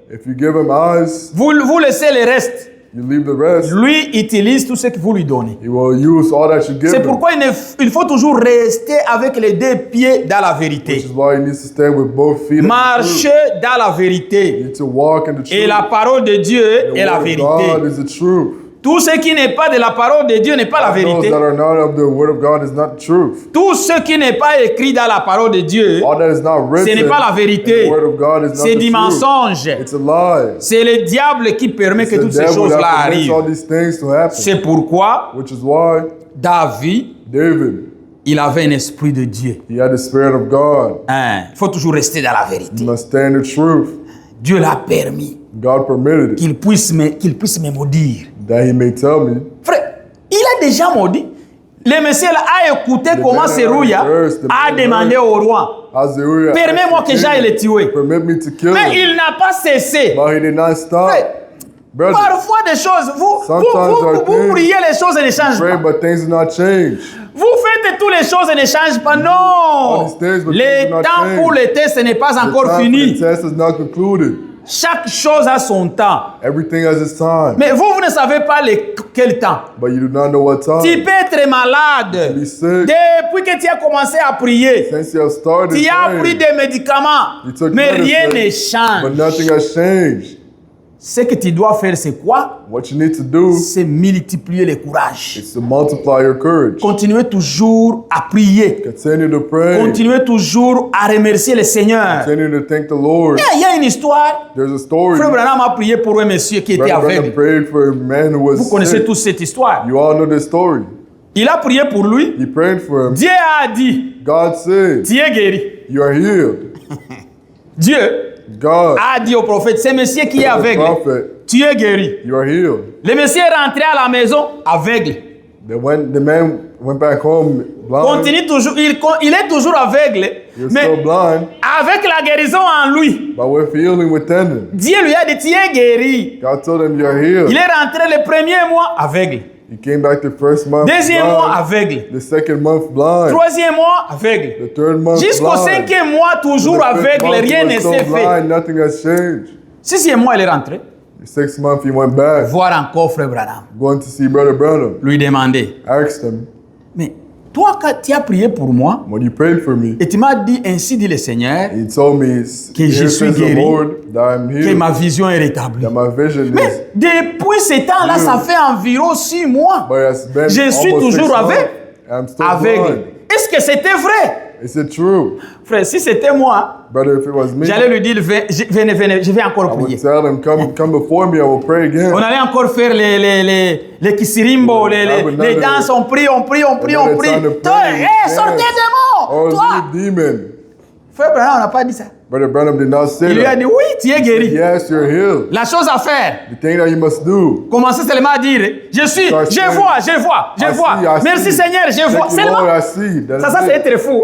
If you give him eyes, vous laissez le reste. you leave the rest. Lui utilise tout ce que vous lui donnez. He will use all that you give C'est him. pourquoi il faut toujours rester avec les deux pieds dans la Which vérité. is why he needs to stand with both feet. in the truth. Marcher dans la vérité. You need to walk in the truth. Et la parole de Dieu The est la word of vérité. God is the truth. Tout ce qui n'est pas de la parole de Dieu n'est pas la Those vérité. that are not of the word of God is not the truth. Tout ce qui n'est pas écrit dans la parole de Dieu, All that is not ce written n'est pas la in vérité. the word of God is not C'est the du truth. mensonge. It's a lie. C'est le diable qui permet que It's the toutes ces devil choses-là that permits all arrivent. these things to happen. C'est pourquoi Which is why David, David, il avait un esprit de Dieu. he had the spirit of God. Il faut toujours rester dans la He vérité. must stand in truth. Dieu l'a permis God permitted it, qu'il puisse me maudire. that he may tell me. Frère, il a déjà maudit. Le monsieur là a écouté comment man Sérouya first, the a man demandé au roi. Azariah, Permets-moi que j'aille le tuer. Permit me to kill Mais him. il n'a pas cessé. But he did not stop. Frère, Brother, parfois des choses, vous Sometimes priez, les choses ne changent pray, pas. but things do not change. Vous faites toutes les choses ne changent pas. Non. these things, but things Le do not temps change. pour le test n'est pas The encore time for the fini. test is not concluded. Chaque chose a son temps. Everything has its time. Mais vous ne savez pas quel temps. But you do not know what time. Tu peux être malade. Be sick. Depuis que tu as commencé à prier, Since you have started tu as pris praying, des médicaments, you took mais rien ne medicine, but change. nothing has changed. Ce que tu dois faire, c'est quoi? What you need to do C'est multiplier le courage. is to multiply your courage. Continuez toujours à prier. Continue to pray. Continuez toujours à remercier le Seigneur. Continue to thank the Lord. Il y a une histoire. There's a story. Frère Branham a prié pour un monsieur qui était Brother Branham aveugle. prayed for a man who was Vous connaissez sick. tous cette histoire. You all know this story. Il a prié pour lui. He prayed for him. Dieu a dit, God said, tu es guéri. you are healed. Dieu God, a dit au prophète, c'est monsieur qui est the aveugle. prophet, Tu es guéri. you are healed. Le monsieur est rentré à la maison aveugle. The man went back home blind. Continue toujours, il est toujours aveugle. He was Mais still blind, avec la guérison en lui, but with healing within him. Dieu lui a dit, tu es guéri. God told him, you're healed. Il est rentré le premier mois aveugle. He came back the first month Deuxième mois blind, aveugle. the second month blind, Troisième mois aveugle. the third month Jusqu'au blind. cinquième mois, toujours The fifth aveugle, month, he rien was ne still s'est fait. blind, nothing has changed. Sixième mois, il est rentré. The sixth month he went back, Voir encore Frère Branham. going to see Brother Branham. Lui demander, Asked him, mais toi, quand tu as prié pour moi, when you prayed for me, et tu m'as dit, ainsi dit le Seigneur, he told me, que je "Here suis says the guéri, Lord, that I'm que healed, ma vision est rétablie. that my vision is." Mais depuis ce temps-là, ça fait environ 6 mois. But it's been Je suis almost toujours 6 months. aveugle. I'm still Aveugle. blind. Est-ce que c'était vrai? Is it true? Frère, si c'était moi, Brother, if it was me, j'allais lui dire, venez, je vais encore I would prier. tell him, come before me, I will pray again. On allait encore faire les kisirimbo, les danses, on prie. Another time to pray, Hey, dance, sortez des mots! or Toi! leave demon. Frère Branham, on n'a pas dit ça. Brother Branham did not say Il lui a that. dit, oui, tu es guéri. Yes, you're healed. La chose à faire, The thing that you must do. commencez seulement à dire, je vois. I Merci see. Seigneur, je vois. Thank you, Lord, Seulement, I see. That ça is c'est it. être fou.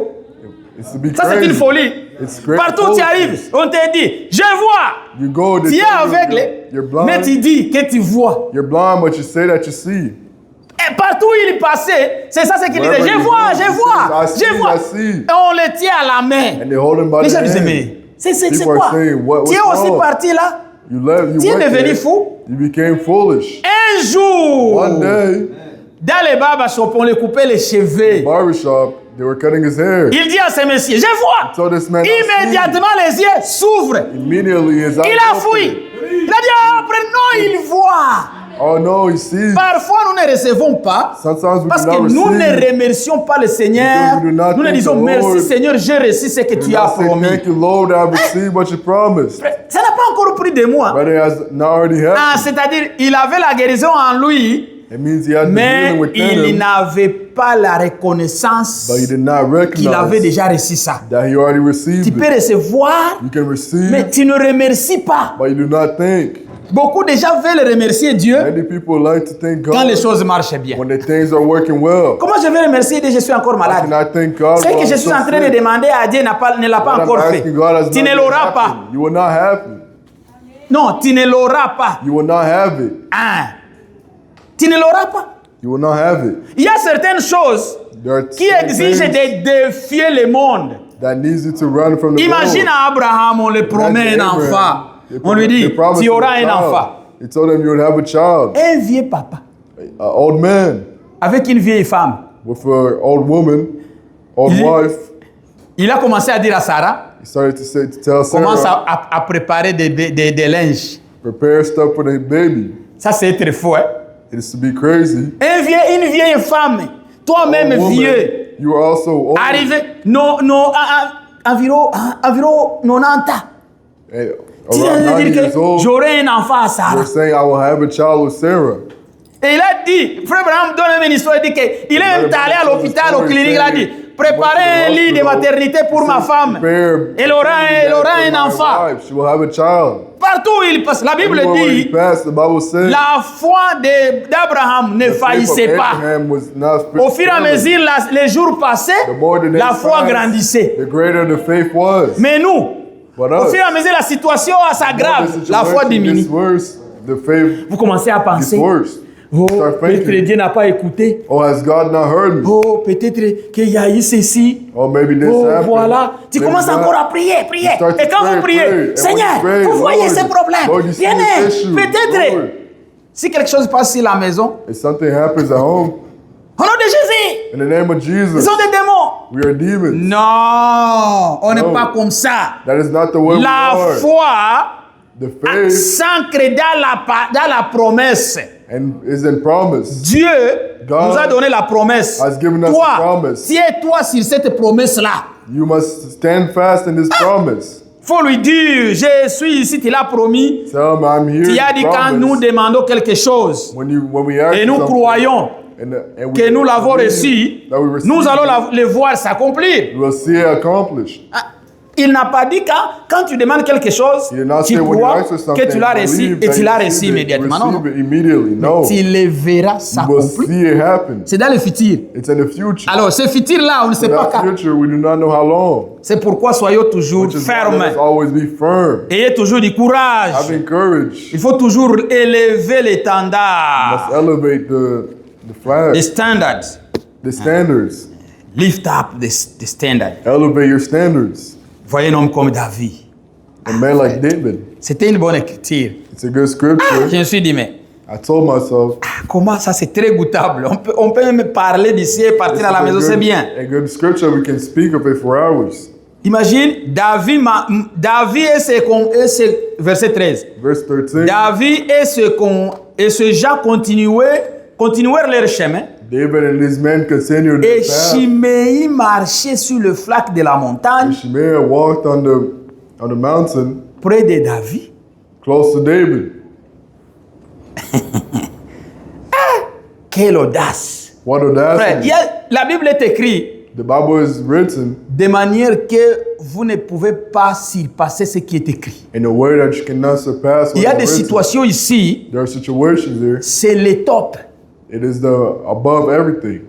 It's to be Ça c'est crazy. une folie. It's great Partout où tu arrives, focus. on te dit, je vois. You go to Tu es tell you aveugle, you're mais blind. tu dis que tu vois. You're blind, but you say that you see. Et partout où il passait, c'est ça ce qu'il disait. Wherever Je he vois, goes, je he vois, says, I je vois. see. Et on le tient à la main. And they hold him by Les the gens disaient, hand. mais c'est People quoi? are saying, what, Tu es what's aussi wrong? parti là. You left, you Tu es went devenu there. fou. You became foolish. Un jour, One day, dans les barbershops, on lui coupait les cheveux. barbershop, they were cutting his hair. Il dit à ce monsieur, je vois. So this man, Immédiatement, les yeux s'ouvrent. immediately his eyes Il a opened. fui. Il a dit, après, non, il voit. Oh no, he sees. Parfois, nous ne recevons pas Sometimes we parce do que not nous ne receive. remercions pas le Seigneur. Because we do not Nous ne thank disons the merci Lord. Seigneur, j'ai reçu ce que We tu do as not say, promis. thank you, Lord, I received what you promised. Ça n'a pas encore pris de moi. But it has not already Ah, happened. c'est-à-dire, il avait la guérison en lui, It means he had the mais healing within il him, n'avait pas la reconnaissance but he did not qu'il avait recognize déjà reçu ça. that he already Tu received peux it. recevoir, You can receive, mais tu ne remercies pas. but you do not thank. Beaucoup de gens veulent remercier Dieu Many people like to thank quand les God choses marchent bien. when the things are working well. Comment je vais remercier Dieu? Je suis encore I malade. cannot thank God Ce while que I'm je suis so en train de sick. demander à Dieu ne l'a pas What I'm encore fait. asking God has Tu not ne yet l'auras pas. happened. You will not have it. Non, tu ne l'auras pas. You will not have it. Hein? Tu ne l'auras pas. You will not have it. Il y a certaines choses There are qui certain exigent things de défier le monde. that needs you to run from the Imagine Lord. à Abraham, on lui promet un Abraham, enfant. they On lui dit, promised tu him auras a un child. enfant. He told him you would have a child. Un vieux papa An old man avec une vieille femme. with an old woman, old Il- wife. Il a commencé à dire à Sarah, He started to tell commence Sarah, à préparer des linges. prepare stuff for the baby. Ça, c'est être fou, hein? It is to be crazy. Une vieille femme, toi-même Old woman, vieux, you are also old. arrivé, environ 90 ans. Hey, Tu around viens 90 de dire years que old. j'aurai un enfant à Sarah. You're saying I will have a child with Sarah. Et il a dit, Frère Branham donne une histoire, il dit qu'il est même allé à l'hôpital, au clinique, il a dit, préparez un lit de maternité pour ma femme. Elle aura un enfant. She will have a child. Partout où il passe, la Bible Everywhere he dit, passed, the Bible says la foi d'Abraham ne the faith of faillissait pas. Abraham was not Au fur et à mesure, les jours passaient, The more the la days foi passed, grandissait. the greater the faith was. Mais nous, But au us, fur et à mesure, la situation s'aggrave, the la foi situation diminue. gets worse, the faith Vous commencez à gets penser, worse. Oh, Start peut-être thinking, Dieu n'a pas écouté. oh, has God not heard me? Oh, peut-être qu'il y a eu ceci. Oh, maybe this Oh, happened. voilà. Tu Maybe commences that. encore à prier. You start to Et quand pray, vous priez, pray. And Seigneur, when you pray, vous voyez Lord, ces problèmes. Lord, you see Bien, this issue. peut-être, Lord, si quelque chose passe sur la maison, if something happens at home, au nom de Jésus, in the name of ils Jesus, sont des démons. we are demons. Non, on n'est No. pas comme ça. That is not the way we La are. foi The faith s'ancre dans la promesse. and is in promise. Dieu God nous a donné la promesse. has given us Toi, a promise. tiens-toi sur cette promesse-là. You must stand fast in this promise. Faut lui dire, je suis ici, tu l'as promis. Tell him I'm here. Tu as dit quand nous demandons quelque chose When we ask et nous something, croyons and we que nous l'avons believe reçu, that we receive nous allons it, le voir s'accomplir. we will see it accomplished. Il n'a pas dit quand tu demandes quelque chose, He did not tu say when you crois ask for something, que tu l'as reçu believe et that tu you l'as receive reçu it, immédiatement. Non, receive non. it immediately. No. Tu le verras You will s'accomplir. see it happen. C'est dans le futur. It's in the future. Alors, ce futur-là, on ne sait In pas that quand. future, we do not know how long. C'est pourquoi soyons toujours Which is why fermes. let us always be firm. Ayez toujours du courage. Having courage. Il faut toujours élever les Must standards. elevate the flag, Les standards. the standards. Lift up the standard. Elevate your standards. Voyez un homme comme David. A man like David. C'était une bonne écriture. It's a good scripture. Je me suis dit, mais I told myself, comment ça, c'est très goûtable. On peut même parler d'ici et partir à la maison, c'est bien. a good scripture. We can speak of it for hours. Imagine, David verset 13. Verse 13. David et ce Jean continuèrent leur chemin. David and his men continued Et their path. Shimei marchait sur le flanc de la montagne Shimei walked on the mountain près de David. close to David. Quelle audace! What Frère, audacity. la Bible est écrite The Bible is written de manière que vous ne pouvez pas surpasser ce qui est écrit. in a way that you cannot surpass. Il y a what des is written. situations ici, There are situations there. c'est le top. It is the above everything.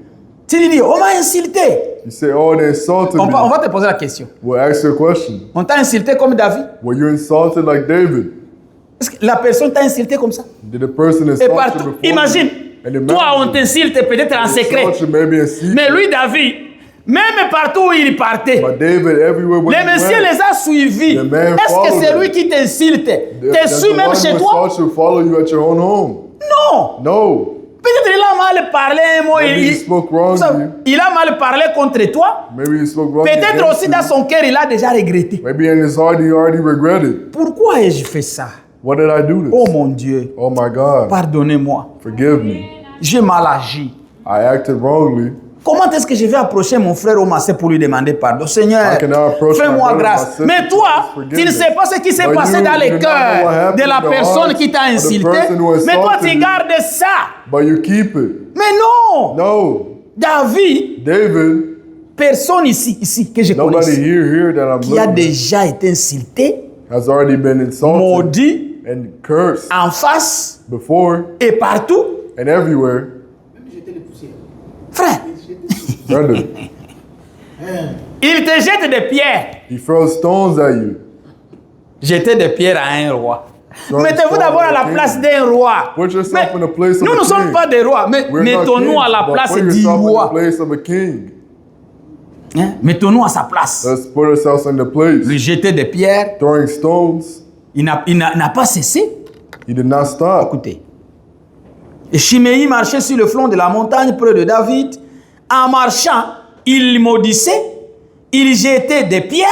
Tu lui dis, on m'a insulté. You say, oh, they insulted On me. va te poser la question. We'll ask you a question. On t'a insulté comme David? Were you insulted like David? Est-ce que la personne t'a insulté comme ça? Did the person Et insult you partout, before? imagine, And toi on t'insulte peut-être en secret. insult you maybe in secret. Mais lui, David, même partout où il partait, But David, everywhere where les he messieurs went, les a suivis. The man Est-ce que followed c'est them. lui qui t'insulte? T'es does su the même one chez who toi? insult you follow you at your own home? Non. No. Peut-être il a mal parlé un mot. Maybe he spoke wrong to you. Il a mal parlé contre toi. Maybe he spoke wrong Peut-être against aussi you. dans son cœur, il a déjà regretté. Maybe in his heart he already regretted. Pourquoi ai-je fait ça? What did I do this? Oh mon Dieu, Oh my God. pardonnez-moi. Forgive me. J'ai mal agi. I acted wrongly. Comment est-ce que je vais approcher mon frère ou ma sœur pour lui demander pardon? Seigneur, I cannot approach my fais-moi brother, grâce. my sister, Mais toi, forgive tu ne me. sais pas ce qui s'est But passé you dans do le not know what cœur happened de la in the personne heart qui t'a of the insulté. person who Mais toi, insulted tu you. gardes ça. But you keep it. Mais non! No. David, David, personne ici que je nobody connaisse, here that I'm qui a looking at déjà été insulté, has already been insulted maudit, and cursed en face before et partout. and everywhere. Frère, Brother, il te jette des pierres. he throws stones at you. Jeter des pierres à un roi. Throwing Mettez-vous stones d'abord at à la a king. place d'un roi. Put yourself Mais in the place of nous a ne sommes king. pas des rois, mais We're not mettons-nous à kings, la but place put du yourself in the roi. place of a king. Hein? Mettons-nous à sa place. Let's put ourselves in the place. Lui jeter des pierres, Throwing stones, il n'a pas cessé. he did not stop. Écoutez. Et Shimei marchait sur le flanc de la montagne près de David. En marchant, il maudissait, il jetait des pierres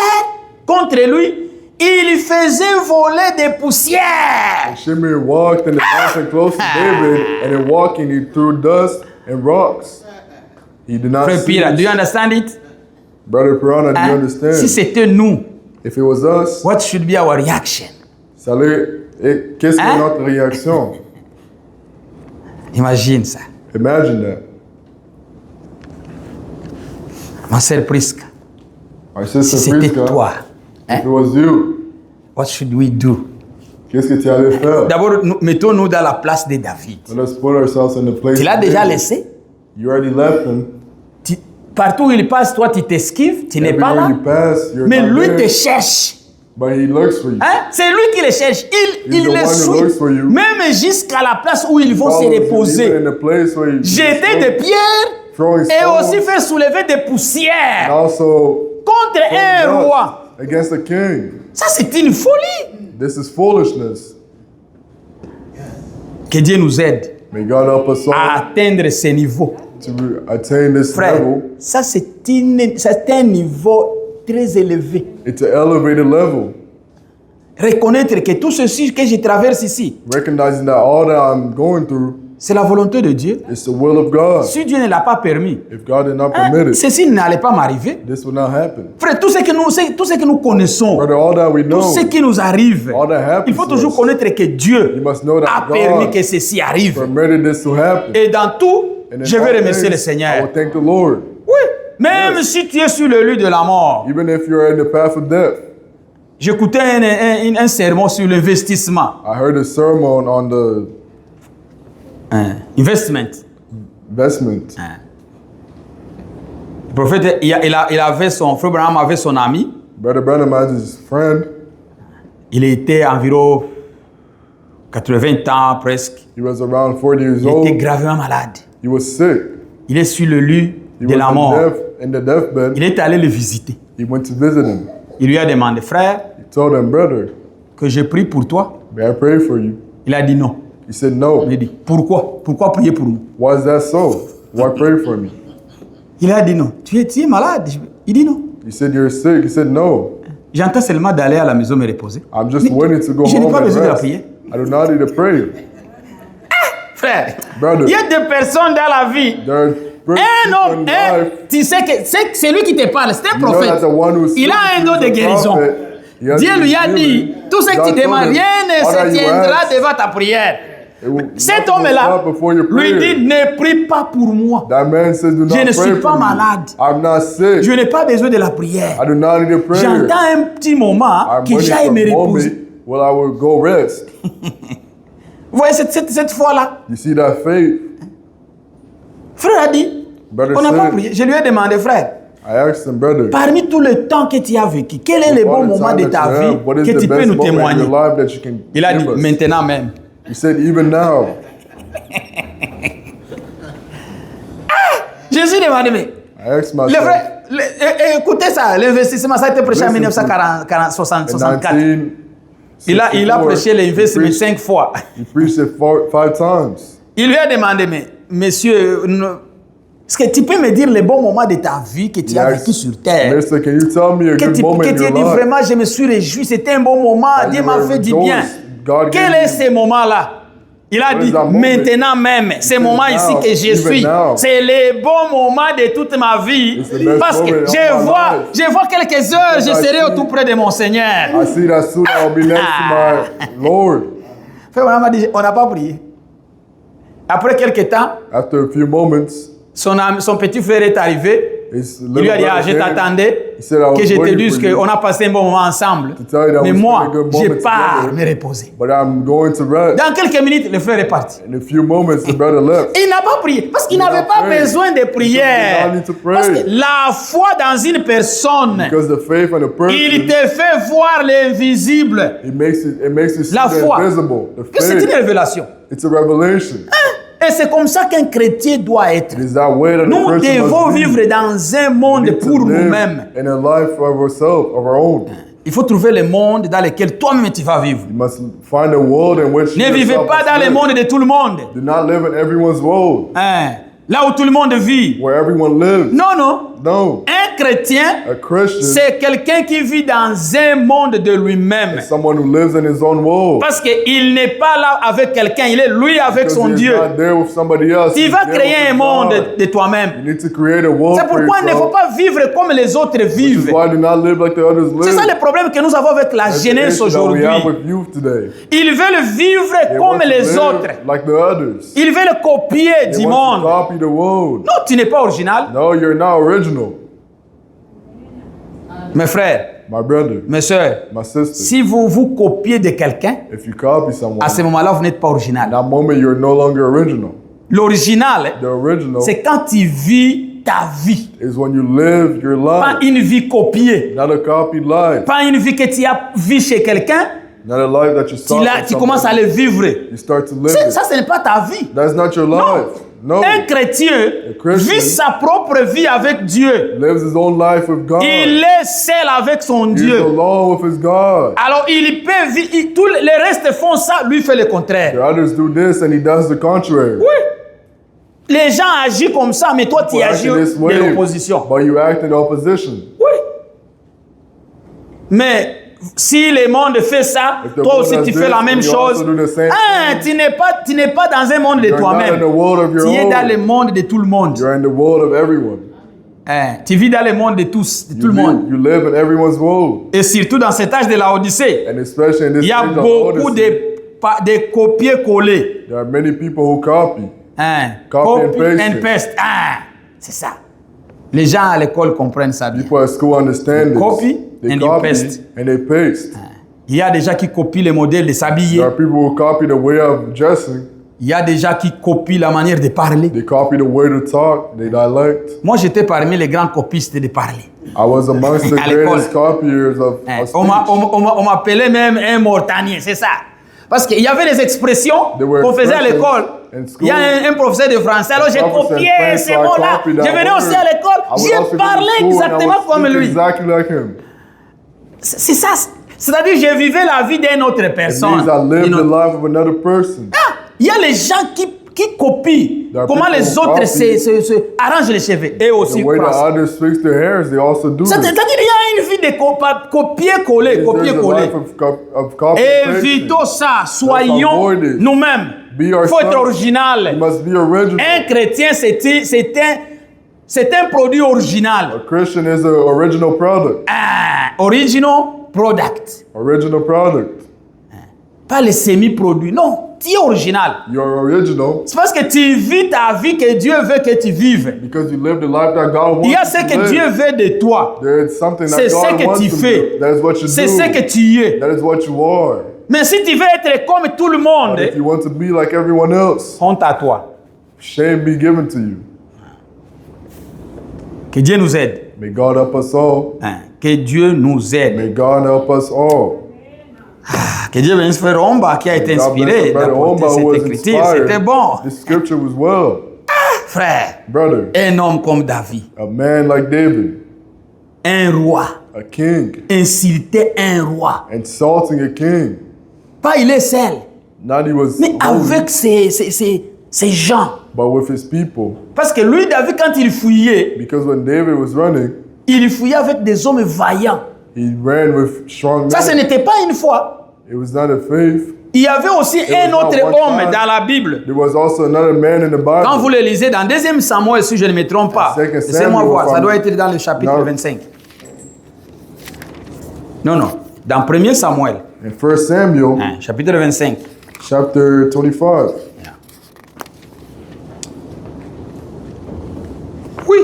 contre lui, il faisait voler des poussières. Shimei walked in the mountain close to David, and in walking he threw dust and rocks. He did not Frère Pira, do you cease. understand it? Brother Piranha, do you Hein? understand? Si c'était nous, If it was us, what should be our reaction? qu'est-ce que Hein? notre réaction? Imagine ça. Imagine that. Ma sœur Prisca, My si sister c'était Priska, toi, hein, if it was you, what should we do? qu'est-ce que tu allais faire? D'abord, mettons-nous dans la place de David. Let us put ourselves in the place. Tu l'as of déjà David. laissé. You already left him. Partout où il passe, toi, tu t'esquives, tu n'es pas Everywhere là. you pass, you're Mais not lui there. te cherche. But he looks for you. Hein? C'est lui qui les cherche. Il He's the les one who suit. looks for you. Même jusqu'à la place où ils vont se Follows you even reposer. in the place where you Jeter des pierres throwing et stones, aussi faire soulever des and poussières also contre un throwing roi. dust against the king. Ça, c'est une folie. This is foolishness. Que Dieu nous aide May God help us all à atteindre ce niveau. to attain this Frère, level. ça, c'est un niveau très élevé. It's an elevated level. Reconnaître que tout ceci que je traverse ici, Recognizing that all that I'm going through c'est la volonté de Dieu. is the will of God. Si Dieu ne l'a pas permis, If God did not hein, permit it, ceci n'allait pas m'arriver. this would not happen. Frère, tout ce que nous connaissons, Brother, all that we tout know, ce qui nous arrive, all that happens il faut to toujours us, connaître que Dieu you must know a that permis God que ceci arrive. permitted this to happen. Et dans tout, And in je vais all remercier le things, I Seigneur. will thank the Lord. Oui, même si tu es sur le lieu de la mort. Even if you're in the path of death. J'écoutais un sermon sur l'investissement. I heard a sermon on the Investment. investment. Le prophète, il avait son frère Branham avait son ami. Brother Branham has his friend. Il était environ 80 ans presque. He was around 40 years Il était old. gravement malade. He was sick. Il est sur le lieu He de la was mort. in the deathbed. Il est allé le visiter. He went to visit him. Il lui a demandé, frère, He told him, brother, que je prie pour toi. may I pray for you? Il a dit non. He said, no. Il a dit, pourquoi? Pourquoi prier pour nous? Why is that so? Why pray for me? Il a dit non. Tu es malade? Il dit non. He said, you're sick. He said, no. J'entends seulement d'aller à la maison me reposer. I'm just waiting to go Je n'ai home pas and besoin de la rest. prière. I do not need to pray. Frère, Brother, il y a des personnes dans la vie. there are Un people homme, in life. tu sais que c'est lui qui te parle, c'est un You know that prophète. the one who Il a un speaks don de is a guérison. prophet. He has Dieu been lui a healing. dit, tout ce que God tu told demandes, him, rien ne all that se you tiendra ask, devant ta prière. it will- Cet nothing will homme-là stop before your lui prayer. dit, ne prie pas pour moi. That man says, do not Je ne pray suis for pas me. malade. I'm not sick. Je n'ai pas besoin de la prière. I do not need a prayer. J'entends un petit moment I'm que waiting j'aille for me a moment reposer. where I will go rest. Vous voyez cette fois-là, You see that faith? frère a dit, Brother on n'a pas said, prié. Je lui ai demandé, frère, I asked him, brother, parmi tout le temps que tu as vécu, quel est le bon all the moment time de that ta you vie have, what is que the tu peux best nous moment in témoigner? your life that you can Il a dit, give us? maintenant même. He said, even now. Jésus demandé, mais I asked le myself, vrai, écoutez ça, l'investissement, ça a été prêché en Listen to 1964. in Il a 1964, prêché l'investissement 5 fois. he preached it 5 times. Il lui a demandé, mais monsieur, est-ce que tu peux me dire le bon moment de ta vie que tu He as asked, vécu sur terre? Mister, can you tell me a Que good tu moment que in tu as your dit life? vraiment, je me suis réjoui, c'était un bon moment, that Dieu you m'a were fait du bien. rejoiced, God Quel gave est you? ce moment-là? Il a What dit, is that moment? maintenant même, ce moment now, ici que je even suis, now. c'est le bon moment de toute ma vie. It's the best Parce que moment of my life. je vois quelques heures, je Because I serai see- tout près de mon Seigneur. I see that soon I'll be next to my Lord. Frère, on m'a dit, on n'a pas prié. Après quelques temps, After a few moments, son petit frère est arrivé. his Il little lui a dit, brother je came. t'attendais He said, I was que je te waiting dise for you. qu'on a passé un bon moment ensemble. To tell you that Mais we moi, spent a good je moment pars together. me reposer. But I'm going to rest. Dans quelques minutes, le frère est parti. In a few moments, the brother left. Il n'a pas prié parce qu'il He n'avait not pas prayed. besoin de He did prière. not need to pray. Parce que la foi dans une personne, Because the faith in a person, il te fait voir l'invisible. it makes you see La the foi. invisible. The Que c'est une faith, révélation. it's a revelation. Et c'est comme ça qu'un chrétien doit être. It is that way that a Nous person devons must be. vivre dans un monde We need to pour live nous-mêmes. in a life of ourselves, of our own. Il faut trouver le monde dans lequel toi-même tu vas vivre. You must find a world in which Ne you vivez yourself pas must dans le live. monde de tout le monde. Do not live in everyone's world, Hein? Là où tout le monde vit. where everyone lives. Non, non. No, Un chrétien, a Christian c'est quelqu'un qui vit dans un monde de lui-même. is someone who lives in his own world. Parce qu'il n'est pas là avec quelqu'un, il est lui avec Because son he is Dieu. not there with somebody else. Tu He's vas there créer with un his monde God. de toi-même. You need to create a world C'est for pourquoi il ne faut yourself. pas vivre comme les autres Which is vivent. why do not live like the others C'est live. ça le problème que nous avons avec la That's the jeunesse issue that we aujourd'hui. have with youth today. Ils veulent vivre They comme want to les live autres. like the others. Ils veulent copier They du want to monde. copy the world. Non, tu n'es pas original. No, you're not original. Mes frères, My brother, mes soeurs, my sister, si vous copiez de quelqu'un, if you copy someone, à ce moment-là, vous n'êtes pas at original. that moment you're no longer original. L'original, The original c'est quand tu vis ta vie. is when you live your Pas life, une vie copiée. not a copied life, Pas une vie que tu as vue chez quelqu'un. not a life that you saw. Tu commences à le vivre. You start to live it. Ça, ce n'est pas ta vie. That's not your life. No. Un chrétien Christian vit sa propre vie avec Dieu. lives his own life with God. Il est seul avec son He's Dieu. alone with his God. Alors, il peut vivre. Tous les restes font ça, lui fait le contraire. The others do this and he does the contrary. Oui. Les gens agissent comme ça, mais toi, tu People agis act in this de way, l'opposition. but you act in opposition. Oui. Mais si le monde fait ça, If the toi world aussi does tu this, fais la même you chose. also do the same Ah, tu n'es pas dans un monde de You're not in toi-même. the world of your Tu es dans le own. monde de tout le monde. You're in the world of everyone. Hein, tu vis dans le monde de tous, de tout le monde. You live in everyone's world. Et surtout dans cet âge de la Odyssée, And especially in this il y a age of beaucoup Odyssey, de copier-coller. there are many people who copy. Hein, Copy and paste. Ah, c'est ça. Les gens à l'école comprennent ça bien. People at school understand Copy this. They and you copy paste. and they paste. Il y a des gens qui copient les modèles de s'habiller. There are people who copy the way of dressing. Il y a des gens qui copient la manière de parler. They copy the way to talk. They dialect. Moi, j'étais parmi les grands copistes de parler. I was amongst the À l'école. greatest copiers of Hein, speech. on m'appelait même un mortanier, c'est ça. Parce qu'il y avait des expressions There were qu'on faisait à expressions l'école. in Il y a school. un professeur de français, alors j'ai Professor copié French, ces so I mots-là. copied that Je venais aussi word. à l'école, I would also j'ai go to parlé school and I exactement would comme speak lui. Exactly like him. C'est ça. C'est-à-dire, je vivais la vie d'une autre It personne. means I lived D'une the autre- life of another person. Ah, il y a les gens qui copient There are comment people les who autres copy. se arrangent les cheveux. Et aussi The way the croissent. others fix their hairs, they also do C'est-à-dire, this. il y a une vie de copier-coller, There's a copier-coller. life of copy and pasting. Évitons ça, soyons avoid it. nous-mêmes. Be Il faut être ourselves. original. You must be original. Un chrétien, c'est un produit original. A Christian is an original product. Ah, original product. Original product. Pas les semi-produits. Non, tu es original. You're original C'est parce que tu vis ta vie que Dieu veut que tu vives. because you live the life that God wants Il y a you ce to que live. Dieu veut de toi. There is something that C'est ce God que wants tu you to fais. do. That is what you C'est do. ce que tu es. That is what you are. Mais si tu veux être comme tout le monde, But if you want to be like everyone else, honte à toi. shame be given to you. Que Dieu nous aide. May God help us all. Hein, que Dieu nous aide. May God help us all. Que Dieu bénisse Frère Omba qui a été God bless inspiré Brother d'apporter Omba who was cette écriture. inspired. C'était bon. This scripture was well. Frère, Brother, un homme comme David, a man like David, un roi, a king, insultait un roi. insulting a king. Pas il est seul, Not he was mais holy, avec ses gens. but with his people. Parce que lui, David, quand il fuyait, Because when David was running, il fuyait avec des hommes vaillants. he ran with strong Ça, ce men. n'était pas une fois. It was not a faith. Il y avait aussi un was autre not one homme time. dans la Bible. There was also another man in the Bible. Quand vous le lisez dans 2 Samuel, si je ne me trompe pas, Second laissez-moi Samuel, voir, ça from- doit être dans le chapitre No. 25. Non, dans 1 Samuel, In 1 Samuel, hein, chapitre 25. chapter 25. Oui.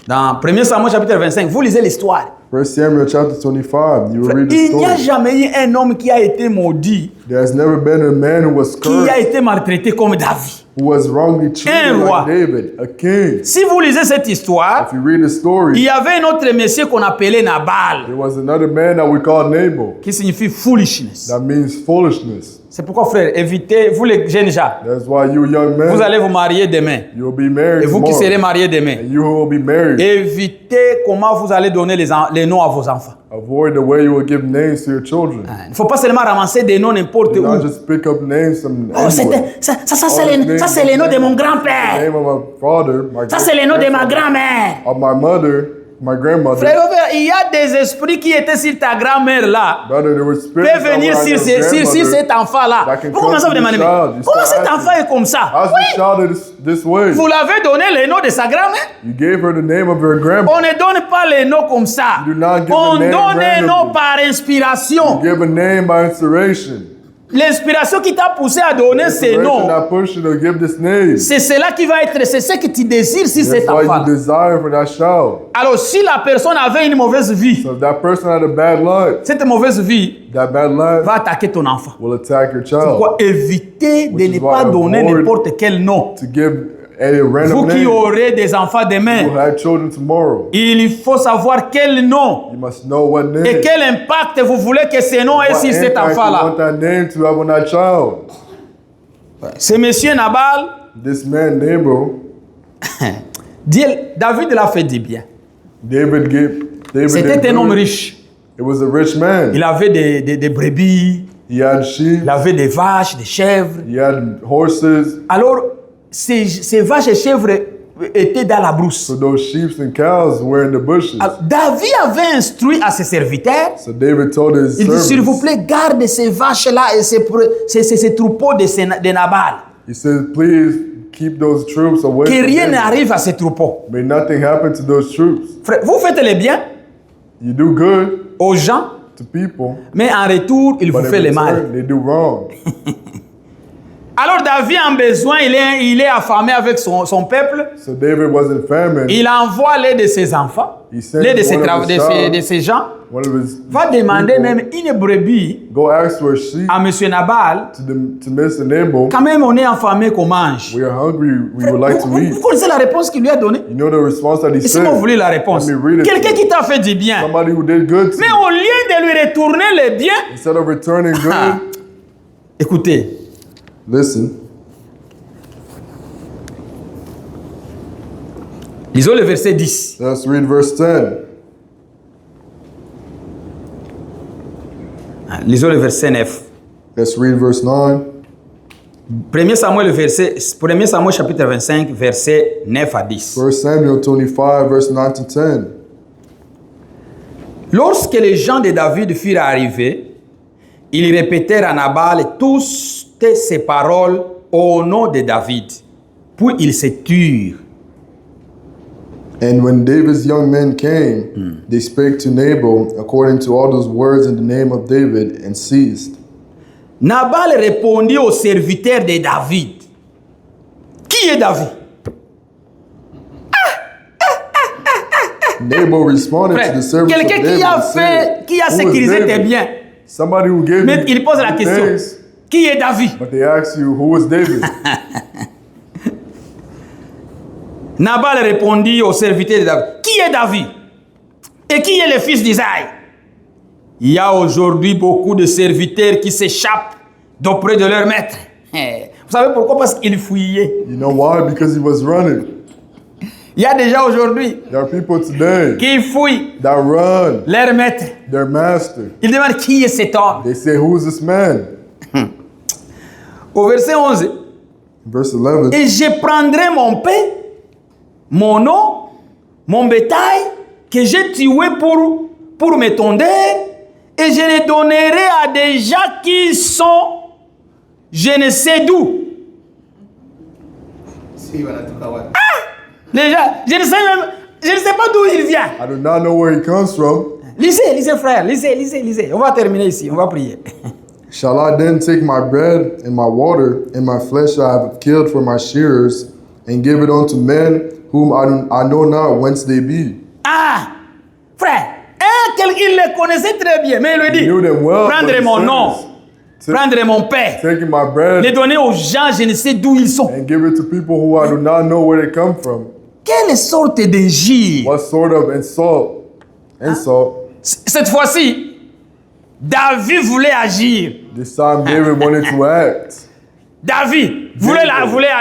Dans 1 Samuel, chapitre 25, vous lisez l'histoire. 1 Samuel chapter 25. You will read the Il n'y a story. jamais eu un homme qui a été maudit, There has never been a man who was qui a cursed, été maltraité comme David. who was wrongly Un treated roi. like David, a king. Si vous lisez cette histoire, If you read the il story, y avait un autre monsieur qu'on appelait Nabal, there was another man that we called Nabal. qui signifie foolishness. That means foolishness. C'est pourquoi, frère, évitez, vous les jeunes gens, That's why you young vous men, allez vous marier demain. you'll be married Et vous qui tomorrow. serez mariés demain, And you who will be married. évitez comment vous allez donner les noms à vos enfants. Avoid the way you will give names to your children. Il ne faut pas seulement ramasser des noms n'importe Do not où. just pick up names from Oh, ça, anywhere. c'est les noms de mon The grand-père. name of my father, my Ça, c'est les noms de ma great-grandfather, grand-mère. of my mother, my grandmother. Frère, il y a des esprits qui étaient sur ta grand-mère là. Brother, there were spirits Peuvent that venir were on sur your cet grandmother. enfant-là. that can Vous commencez à vous come to demander, the child. You comment start cet enfant est comme ça? How's Oui, the child this way? vous l'avez donné le nom de sa grand-mère. You gave her the name of her grandmother. On ne donne pas les noms comme ça. You do not give On a name donne un nom randomly. par inspiration. Give a name by inspiration. L'inspiration qui t'a poussé à donner ces Inspiration noms, that pushed you to give this name. c'est cela qui va être, c'est ce que tu désires sur That's cet why enfant. you desire for that child. Alors, si la personne avait une mauvaise vie, So if that person had a bad life, cette mauvaise vie that bad life va attaquer ton enfant. will attack your child. Pourquoi éviter de Which ne is pas why donner avoid- n'importe quel nom. To give a random Vous qui name. aurez des enfants You demain, will have children tomorrow. il faut savoir quel nom You must know what name. et quel impact vous voulez que ce nom ait What sur cet impact you enfant-là. want that name to have on that child. C'est monsieur Nabal. This man, Nabal, David l'a fait du bien. David did C'était un homme good. riche. It was a rich man. Il avait des brebis, He had sheep. il avait des vaches, des chèvres. He had horses. Alors, ces vaches et chèvres étaient dans la brousse. So those sheep and cows were in the bushes. Alors, David avait instruit à ses serviteurs. So David told his Il dit, s'il vous servants, plaît, garde ces vaches-là et ces troupeaux de Nabal. he said, please keep those troops away Que from rien him. n'arrive à ces troupeaux. May nothing happen to those troops. Frère, vous faites le bien You do good aux gens, to people, mais en retour, il vous but fait in le mal. return, they do wrong. Alors David a besoin, il est affamé avec son peuple. So David was in famine. Il envoie l'un de ses enfants, He sent l'un de one of his sons, de ses gens, one of his va demander people, même une brebis go ask for a sheep à monsieur Nabal. to Mr. Nabal. Quand même, on est affamé qu'on mange. We are hungry. We would like to Vous eat. connaissez la réponse qu'il lui a donnée? You know the response that he Et si vous voulez said? la réponse, Let me read it quelqu'un to you. qui t'a fait du bien, Somebody who did good to mais you. au lieu de lui retourner le bien, Instead of returning good, écoutez, listen. lisons le verset 10. Let's read verse 10. Lisons le verset 9. Let's read verse 9. 1 Samuel chapitre 25, verset 9 à 10. 1 Samuel 25, verse 9 to 10. Lorsque les gens de David furent arrivés, ils répétèrent à Nabal toutes ces paroles au nom de David. Puis ils se turent. And when David's young men came, they spake to Nabal according to all those words in the name of David and ceased. Nabal répondit aux serviteurs de David. Qui est David? Nabal responded to Frère, the servants of quelqu'un David qui a and said, qui a "Who is sécurisé tes David?" biens. Somebody who gave Mais you il pose la good question. things, Qui est David? but they ask you, who is David? Nabal répondit aux serviteurs de David. Qui est David? Et qui est le fils d'Isaïe? Il y a aujourd'hui beaucoup de serviteurs qui s'échappent d'auprès de leur maître. Vous savez pourquoi? Parce qu'ils fuyaient. You know why? Because he was running. Il y a déjà aujourd'hui There are people today qui fuient that run leur maître. their master. Ils demandent qui est cet homme. They say, who is this man? Au verset 11. Verse 11. Et je prendrai mon pain, mon eau, mon bétail que j'ai tué pour me tonder et je les donnerai à des gens qui sont je ne sais d'où. Les gens, je ne sais pas d'où il vient. I do not know where he comes from. Lisez frère, lisez. On va terminer ici, on va prier. Shall I then take my bread and my water and my flesh I have killed for my shearers and give it unto men whom I know not whence they be? Ah, frère, il les connaissait très bien, mais il lui dit, He knew them well, prendre but he mon says, nom, prendre mon pain, taking my bread les donner aux gens, je ne sais d'où ils sont. and give it to people who I do not know where they come from. Quelle sorte d'injure. What sort of insult? Cette fois-ci, David voulait agir. This time David wanted to act. David voulait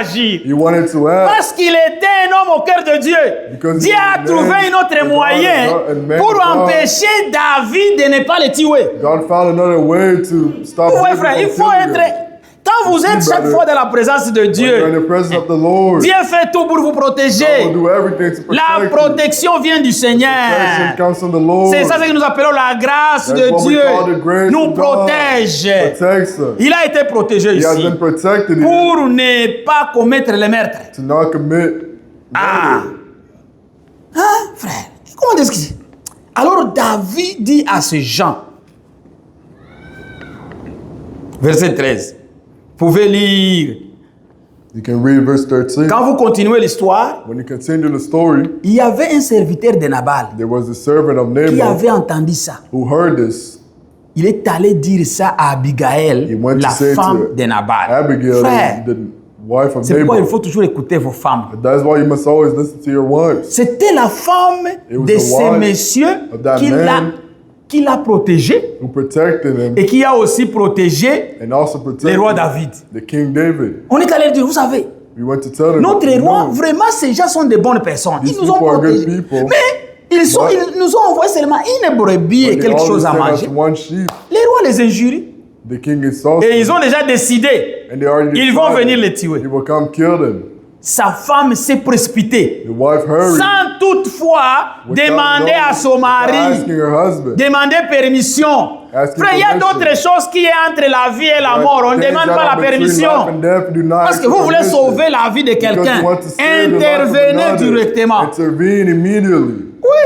agir. He wanted to act. Parce qu'il était un homme au cœur de Dieu. Because Dieu he was a a trouvé man un autre of moyen God, a man pour of God. empêcher David de ne pas le tuer. God found another way to stop Vous voyez, David frère, il from faut killing être... him. Quand vous êtes chaque brother, fois dans la présence de When you're in Dieu, the presence of the Lord, Dieu fait tout pour vous God protéger. will do everything to La protect you. protection vient du Protection Seigneur. comes from the Lord. C'est ça ce que nous appelons la grâce That's de what we Dieu. call the grace Nous of God. protège. Protects us. Il a été protégé He has ici been protected pour ne pas commettre le meurtre. to not commit Ah! murder. Hein, frère? Comment est-ce que... Alors David dit à ces gens, verset 13, vous pouvez lire. You can read verse 13. Quand vous continuez l'histoire, When you continue the story, il y avait un serviteur de Nabal there was a servant of qui Nabal avait entendu ça. who heard this. Il est allé dire ça à Abigail, He went la to say femme to de Nabal. Abigail, Frère, wife of C'est pourquoi il Nabal. faut toujours écouter vos femmes. That's why you must always listen to your wives. C'était la femme It was de the ces wife messieurs of that man qui l'a protégé who protected him et qui a aussi protégé and also le protected roi David. the King David. On est allé dire, vous savez, We went to tell him, notre "No, roi, vraiment, ces gens sont de bonnes personnes. Ils These nous ont people are good protégés. people. Mais ils nous ont envoyé seulement une brebis et they quelque always chose à sent us manger. one sheep." Les rois les injurient. The king insults Et them, ils ont déjà décidé, and they already ils vont decided venir les tuer. He will come kill them. Sa femme s'est précipitée, The wife hurried, sans toutefois without demander à knowing, son mari, asking her husband. demander permission. Asking Frère, il y a permission. d'autres choses qui est entre la vie et la mort. On ne Things demande that pas are la between permission. life and death, do not Parce ask que vous for voulez permission. sauver la vie de Because quelqu'un. you want to save the life of Intervenez another. directement. Intervene immediately. Oui,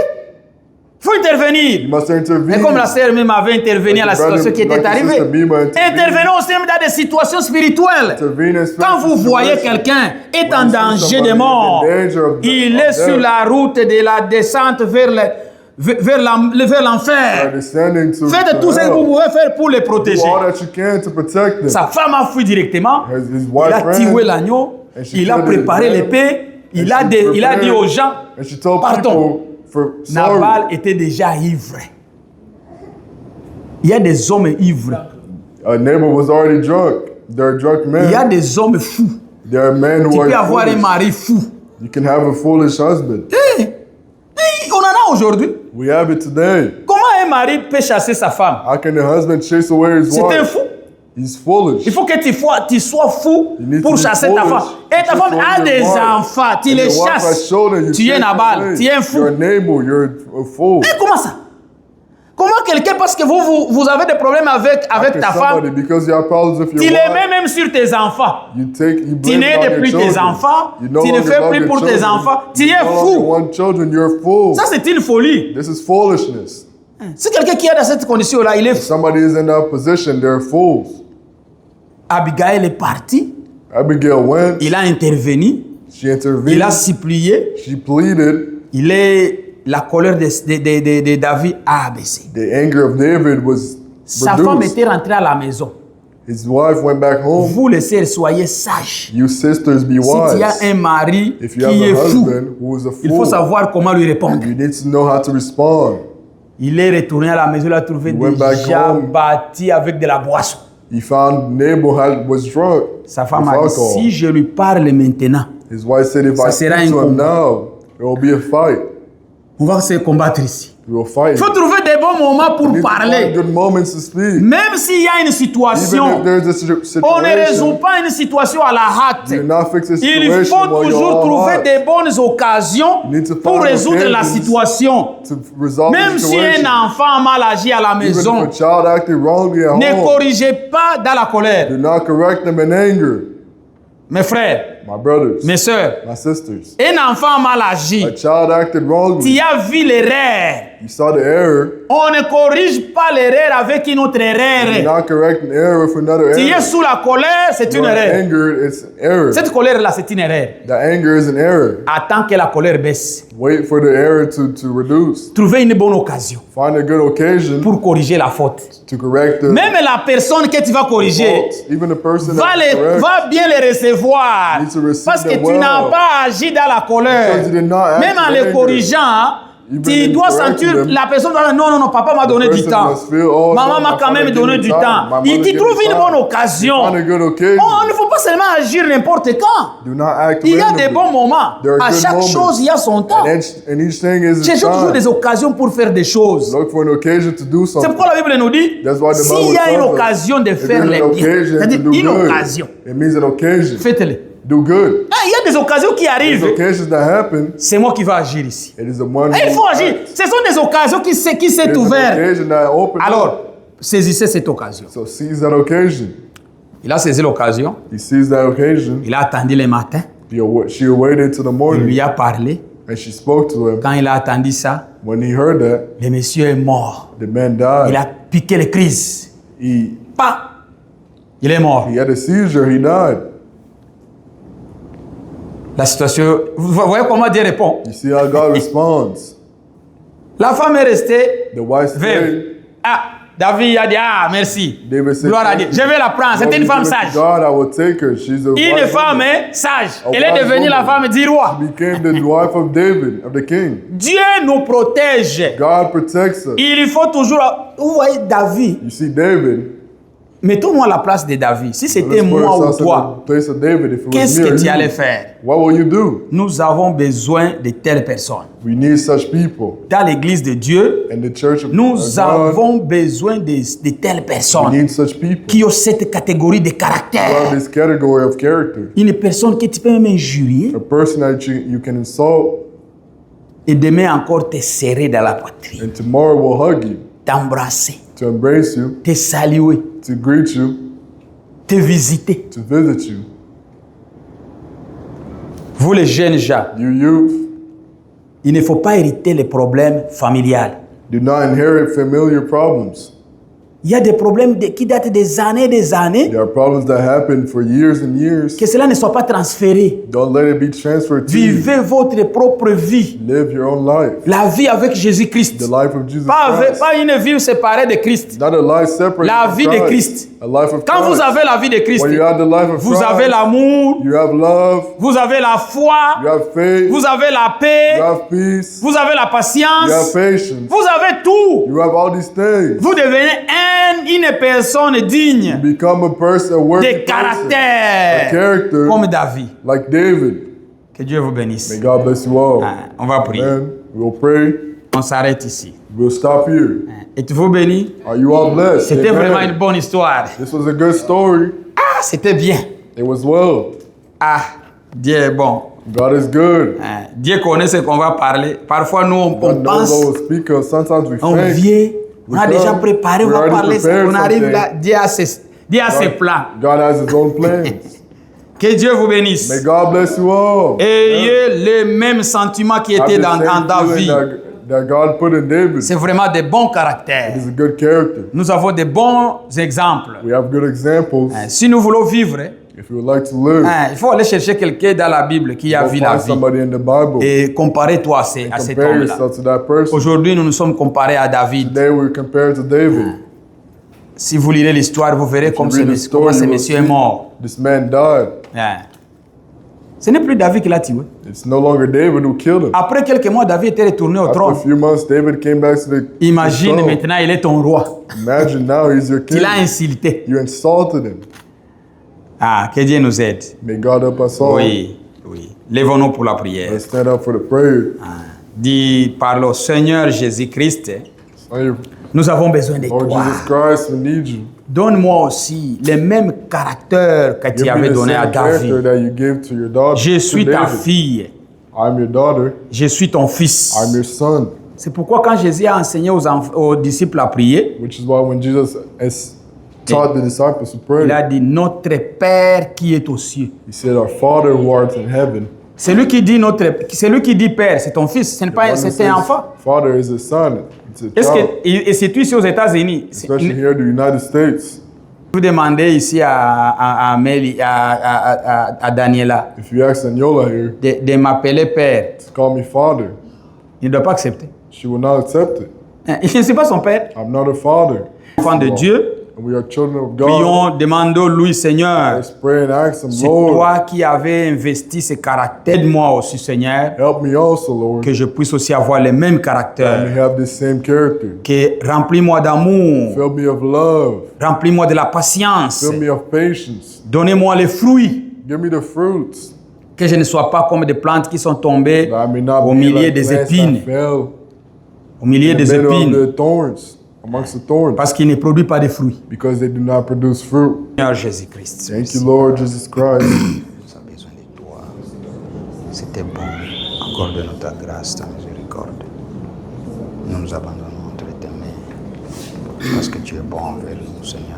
il faut You intervenir. must intervene. Mais comme la sœur même avait intervenu à la situation qui était arrivée, intervenez aussi même dans des situations spirituelles. Quand vous voyez quelqu'un est en danger de mort, il est sur la route de la descente vers l'enfer. Faites tout ce que vous pouvez faire pour les protéger. Sa femme a fui directement, il a tué l'agneau, il a préparé l'épée, il a dit aux gens, partons. Nabal était déjà ivre. Il y a des hommes ivres. Nabal was already drunk. There are drunk men. Il y a des hommes fous. There are men who Tu peux are avoir un foolish. mari fou. You can have a foolish husband. On en a aujourd'hui. We have it today. Comment un mari peut chasser sa femme? How can a husband chase away his C'est un wife? fou. He's foolish. Il faut que tu sois fou You need pour to be chasser ta foolish femme. Et ta just femme to a own des your wife. enfants. Tu And les your wife has chasses. children, you Tu es chase them Nabal. away. Tu es un fou. You're a Nabal. You're a fool. Et comment ça? Comment quelqu'un, parce que vous avez des problèmes avec After ta somebody, femme, because you have problems with your tu les wife, mets même sur tes enfants. you Tu blame it n'aides on your plus tes children. enfants. You no Tu ne longer fais love plus your pour tes children. enfants. Tu You es no longer fou. want children, you're a fool. Ça, c'est une folie. This is foolishness. Si quelqu'un qui est dans cette condition-là, il est If fou. somebody is in that position, they're fools. Abigail est partie. Abigail went, Il a intervenu. she intervened, Il a supplié. she pleaded, La colère de David a abaissé. the anger of David was Sa femme reduced. était rentrée à la maison. His wife went back home. Vous, les sœurs, soyez sages. You sisters, be Si tu as wise. un mari If you qui have est a fou, husband who is a il faut fool, savoir comment lui répondre. you need to know how to respond. Il est retourné à la maison, il a trouvé went back déjà home. bâti avec de la boisson. He found Nabal was drunk Sa femme with a dit, alcohol. si je lui parle maintenant, His wife said, if Ça I sera speak un to him combat. now, there will be a fight. on va se combattre ici. We will fight. Il faut trouver des bons moments pour You need to find parler. good moments to speak. Même s'il y a une Even situation, if there's a situation, on ne résout pas une situation à la hâte. you not fix a Il situation faut while you're toujours all trouver hot. des bonnes occasions You need to pour find résoudre la occasions situation. to resolve Même the si situation. un enfant a mal agi à la Even if maison, a child acted wrongly at ne home, corrigez pas dans la colère. do not correct them in anger. Mes frères, My brothers, mes soeurs, my sisters, un enfant a mal agi. a child acted Tu wrongly. as vu l'erreur. You saw the error. On ne corrige pas l'erreur avec une autre Do erreur. not correct an error with another Tu es error. sous la colère, c'est une You're erreur. angered, it's an error. Cette colère-là, c'est une erreur. The anger is an error. Attends que la colère baisse. Wait for the error to reduce. Trouvez une bonne occasion Find a good occasion pour corriger la faute. to correct the Même la personne que tu vas corriger fault. Even the person va that's correct. va bien les recevoir. Need to receive Parce que them tu well. n'as pas agi dans la colère. Because you did not act Même en in les anger. corrigeant, Even tu in dois correcting sentir, them, la personne va dire non, papa m'a donné du person temps. must feel, oh, Maman no, m'a my quand même father donné gave me du time. temps. My mother Il t'y gave trouve me une time. bonne occasion. Find a good occasion. On ne faut pas seulement agir n'importe quand. Do not act Il y a randomly. des bons moments. There are À good chaque moments. chose, il y a son temps. And each thing is its Cherchez toujours time. des occasions pour faire des choses. Look for an occasion to do C'est something. pourquoi la Bible nous dit, That's why the s'il Bible y a une tells us, occasion de if faire there's les an bien, occasion c'est-à-dire to do une good, occasion, it means an occasion. faites-le. Do good. Ah, il y a des occasions qui There's arrivent. occasions that happen. C'est moi qui vais agir ici. It is the one Et il faut who agir. acts. Ce sont des occasions qui s'est It is an ouverte. occasion that opens up. Alors, saisissez cette occasion. So seize that occasion. Il a saisi l'occasion. He sees that occasion. Il a attendu le matin. She waited till the Il morning lui a parlé. and she spoke to him. Quand il a attendu ça, When he heard that, le monsieur est mort. the man Il died. a piqué les crises. He Pas. Il est mort. had a seizure. He died. La situation, vous voyez comment Dieu répond. You see how God responds. La femme est restée The wife veuve. stayed. Ah, David a dit, ah, merci. David said, Gloire à Dieu. "Thank Je you. vais la prendre. Lord, C'était une you femme give it to sage. God, I will take her. She's a Une wise femme woman. sage. A Elle est wise devenue la woman. femme du roi. Became the wife of David, of the king. Dieu nous protège. God protects us. Il faut toujours... Vous voyez David. You see David. Mettons-nous à la place de David. Si c'était Let's put moi ou ourselves in toi, the place of David. If it was qu'est-ce me que or tu allais you, faire? what will you do? Nous avons besoin de telles personnes. We need such people. Dans l'église de Dieu, In the church of nous God, avons besoin de telles we personnes need such people. qui ont cette catégorie de Well, caractère. this category of character. Une personne que tu peux même injurier A person that you can insult et demain encore te serrer dans la poitrine, and tomorrow will hug you, t'embrasser, to embrace you, te saluer, to greet you, te visiter. to visit you. Vous les jeunes gens, You youth, il ne faut pas hériter les problèmes familiales. do not inherit familiar problems. Il y a des problèmes qui datent des années et des années, There are problems that happen for years and years. que cela ne soit pas transféré. Don't let it be transferred to you. Vivez votre propre vie. Live your own life. La vie avec Jésus-Christ. The life of Jesus Pas Christ. une vie séparée de Christ. Not a life separate La from vie de Christ. Christ. A life of Quand Christ. vous avez la vie de Christ, When you have the life of vous Christ, avez l'amour, you have love, vous avez la foi, you have faith, vous avez la you paix, have peace, vous avez la you have patience, patience, vous avez tout. you have all these things. Vous devenez une personne digne Become a person, a worthy de person, a caractère, character comme David. like David. Que Dieu vous bénisse. May God bless you all. Ah, on va prier. Amen. We'll pray. On s'arrête ici. We'll stop here. Êtes-vous bénis? Are you all blessed? C'était Amen. vraiment une bonne histoire. This was a good story. Ah, c'était bien. It was well. Ah, Dieu est bon. God is good. Ah, Dieu connaît ce qu'on va parler. Parfois, nous, on God knows pense, what we'll speak of. Sometimes we on think. vient, on a We déjà come, préparé, on we va already parler. prepared On arrive something. là, Dieu a ses plans. God has his own plans. Que Dieu vous bénisse. May God bless you all. Ayez les mêmes sentiments qui Have étaient the dans same feeling David. that God put in David. C'est vraiment de bons caractères. He's a good character. Nous avons de bons exemples. We have good examples. Si nous voulons vivre, If you would like to live, il faut aller chercher quelqu'un dans la Bible qui a go vu la find vie. somebody in the Bible. Et comparer-toi à cet Compare homme-là. yourself to that person. Aujourd'hui, nous nous sommes comparés à David. Today we're compared to David. Si vous lirez l'histoire, vous verrez If you comment read the story, ce you will monsieur est see mort. this man died. Ce n'est plus David qui l'a tué. It's no longer David who killed him. Après quelques mois, David était retourné au After trône. a few months, David came back to the Imagine throne. maintenant, il est ton roi. Imagine now he's your Tu king. l'as insulté. You insulted him. Ah, que Dieu nous aide. May God help us all. Oui, oui. Lèvons-nous pour la prière. Let's stand up for the prayer. Dis par le Seigneur Jésus-Christ, Son, nous avons besoin de Lord toi. Jesus Christ, we need you. Donne-moi aussi les mêmes caractères que tu Give me avais the donnés à same character David. that you gave to your daughter. Je to suis ta David. fille. I'm your daughter. Je suis ton fils. I'm your son. C'est pourquoi quand Jésus a enseigné aux disciples à prier, Which is why when Jesus has taught the disciples to pray, il a dit notre Père qui est aux cieux. he said, "Our Father who art in heaven." Celui qui dit Père, c'est ton fils, ce n'est pas One who c'est says un enfant. Father is a son. It's a Est-ce child. que et c'est ici aux États-Unis? Especially here in the United States. Vous demandez ici à Daniela If you ask Daniela here de m'appeler Père, to call me Father, il ne doit pas accepter. she will not accept it. Je ne suis pas son Père. I'm not a father. Enfant de Dieu, And we are children of God. prions, demandons-lui, Seigneur, Let's pray and ask him, c'est Lord, toi qui avais investi ce caractère. Aide-moi aussi, Seigneur, help me also, Lord, que je puisse aussi avoir les mêmes and caractères. have this same character. Que remplis-moi d'amour, Fill me of love. remplis-moi de la patience, Fill me of patience. donnez-moi les fruits. Give me the fruits. Que je ne sois pas comme des plantes qui sont tombées That I may not au be milieu like des plants épines. that fell Au milieu in the des middle épines. of the thorns, amongst the thorns, Parce qu'il ne produit pas de fruits. because they do not produce fruit. Seigneur Jésus-Christ. Thank you, Lord Jesus Christ. Nous avons besoin de toi. C'était bon. Encore de notre grâce, ta miséricorde. Nous nous abandonnons entre tes mains. Parce que tu es bon envers nous, Seigneur.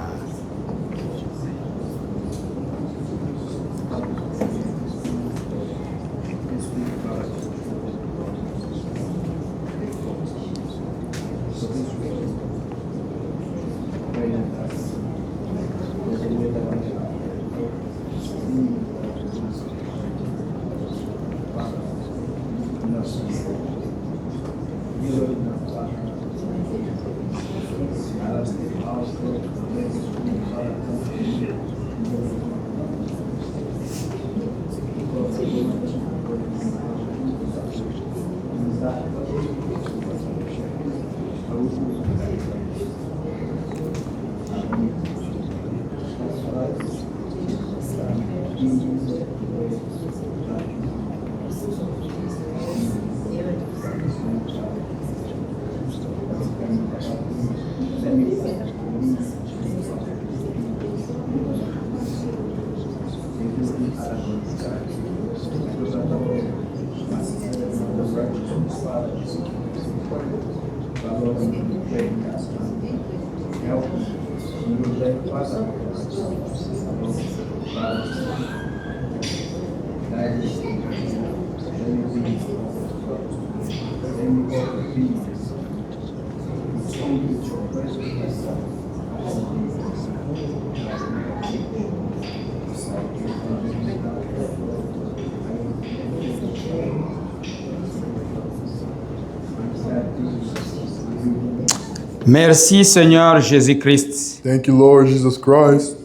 Merci Seigneur Jésus-Christ. Thank you, Lord Jesus Christ.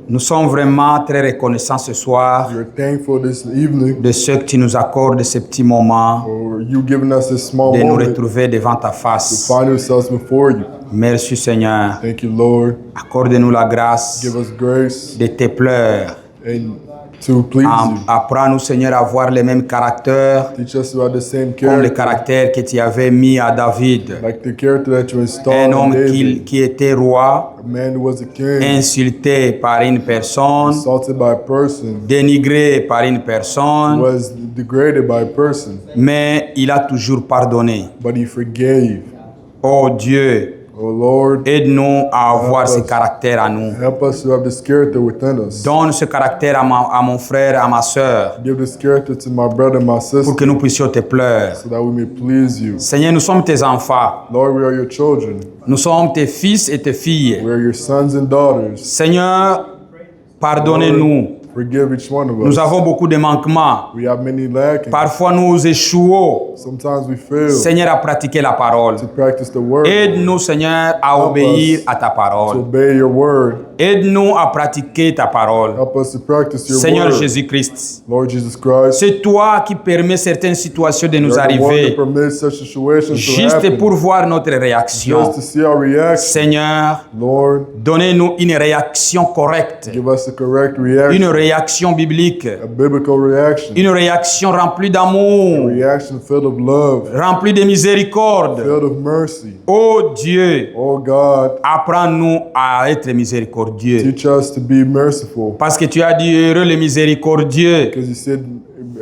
Nous sommes vraiment très reconnaissants ce soir We're thankful this evening de ce que tu nous accordes, ce petit moment for you giving us this small de nous moment to retrouver devant ta face. find ourselves before you. Merci Seigneur. Thank you, Lord. Accorde-nous la grâce Give us grace de tes pleurs. and to please you. Apprends-nous Seigneur à avoir les mêmes caractères Teach us to have the same comme le character, caractère que tu avais mis à David. like the character that you Un installed in homme David, qui était roi, a man who was a king, insulté par une personne, assaulted by a person, dénigré par une personne, was degraded by a person, mais il a toujours pardonné. but he forgave. Oh Dieu, Oh Lord, aide-nous à avoir Help ce us. caractère à nous. help us to have this character within us. Donne ce caractère à mon frère, à ma soeur, Give this character to my brother and my sister pour que nous puissions te plaire. so that we may please you. Seigneur, nous sommes tes enfants. Lord, we are your children. Nous sommes tes fils et tes filles. We are your sons and daughters. Seigneur, pardonnez-nous. Forgive each one of Nous us. avons beaucoup de manquements. We have many lacking. Parfois, nous échouons. Sometimes we fail Seigneur, à pratiquer la parole. to practice the word, Aide-nous, Seigneur, à Help obéir us à ta to parole. obey your word. Aide-nous à pratiquer ta parole. Help us to practice your Seigneur word. Jésus-Christ, Lord Jesus Christ, c'est toi qui permets certaines situations de nous you're the one that arriver permits such situations to juste happen, pour voir notre réaction. just to see our reaction. Seigneur, Lord, donnez-nous une réaction correcte, give us the correct une reaction, réaction biblique, a biblical reaction, une réaction remplie d'amour, a reaction filled of love, remplie de miséricorde. filled of mercy. Oh Dieu, Oh God, apprends-nous à être miséricordieux. teach us to be merciful, Parce que tu as dit heureux les miséricordieux, because you said,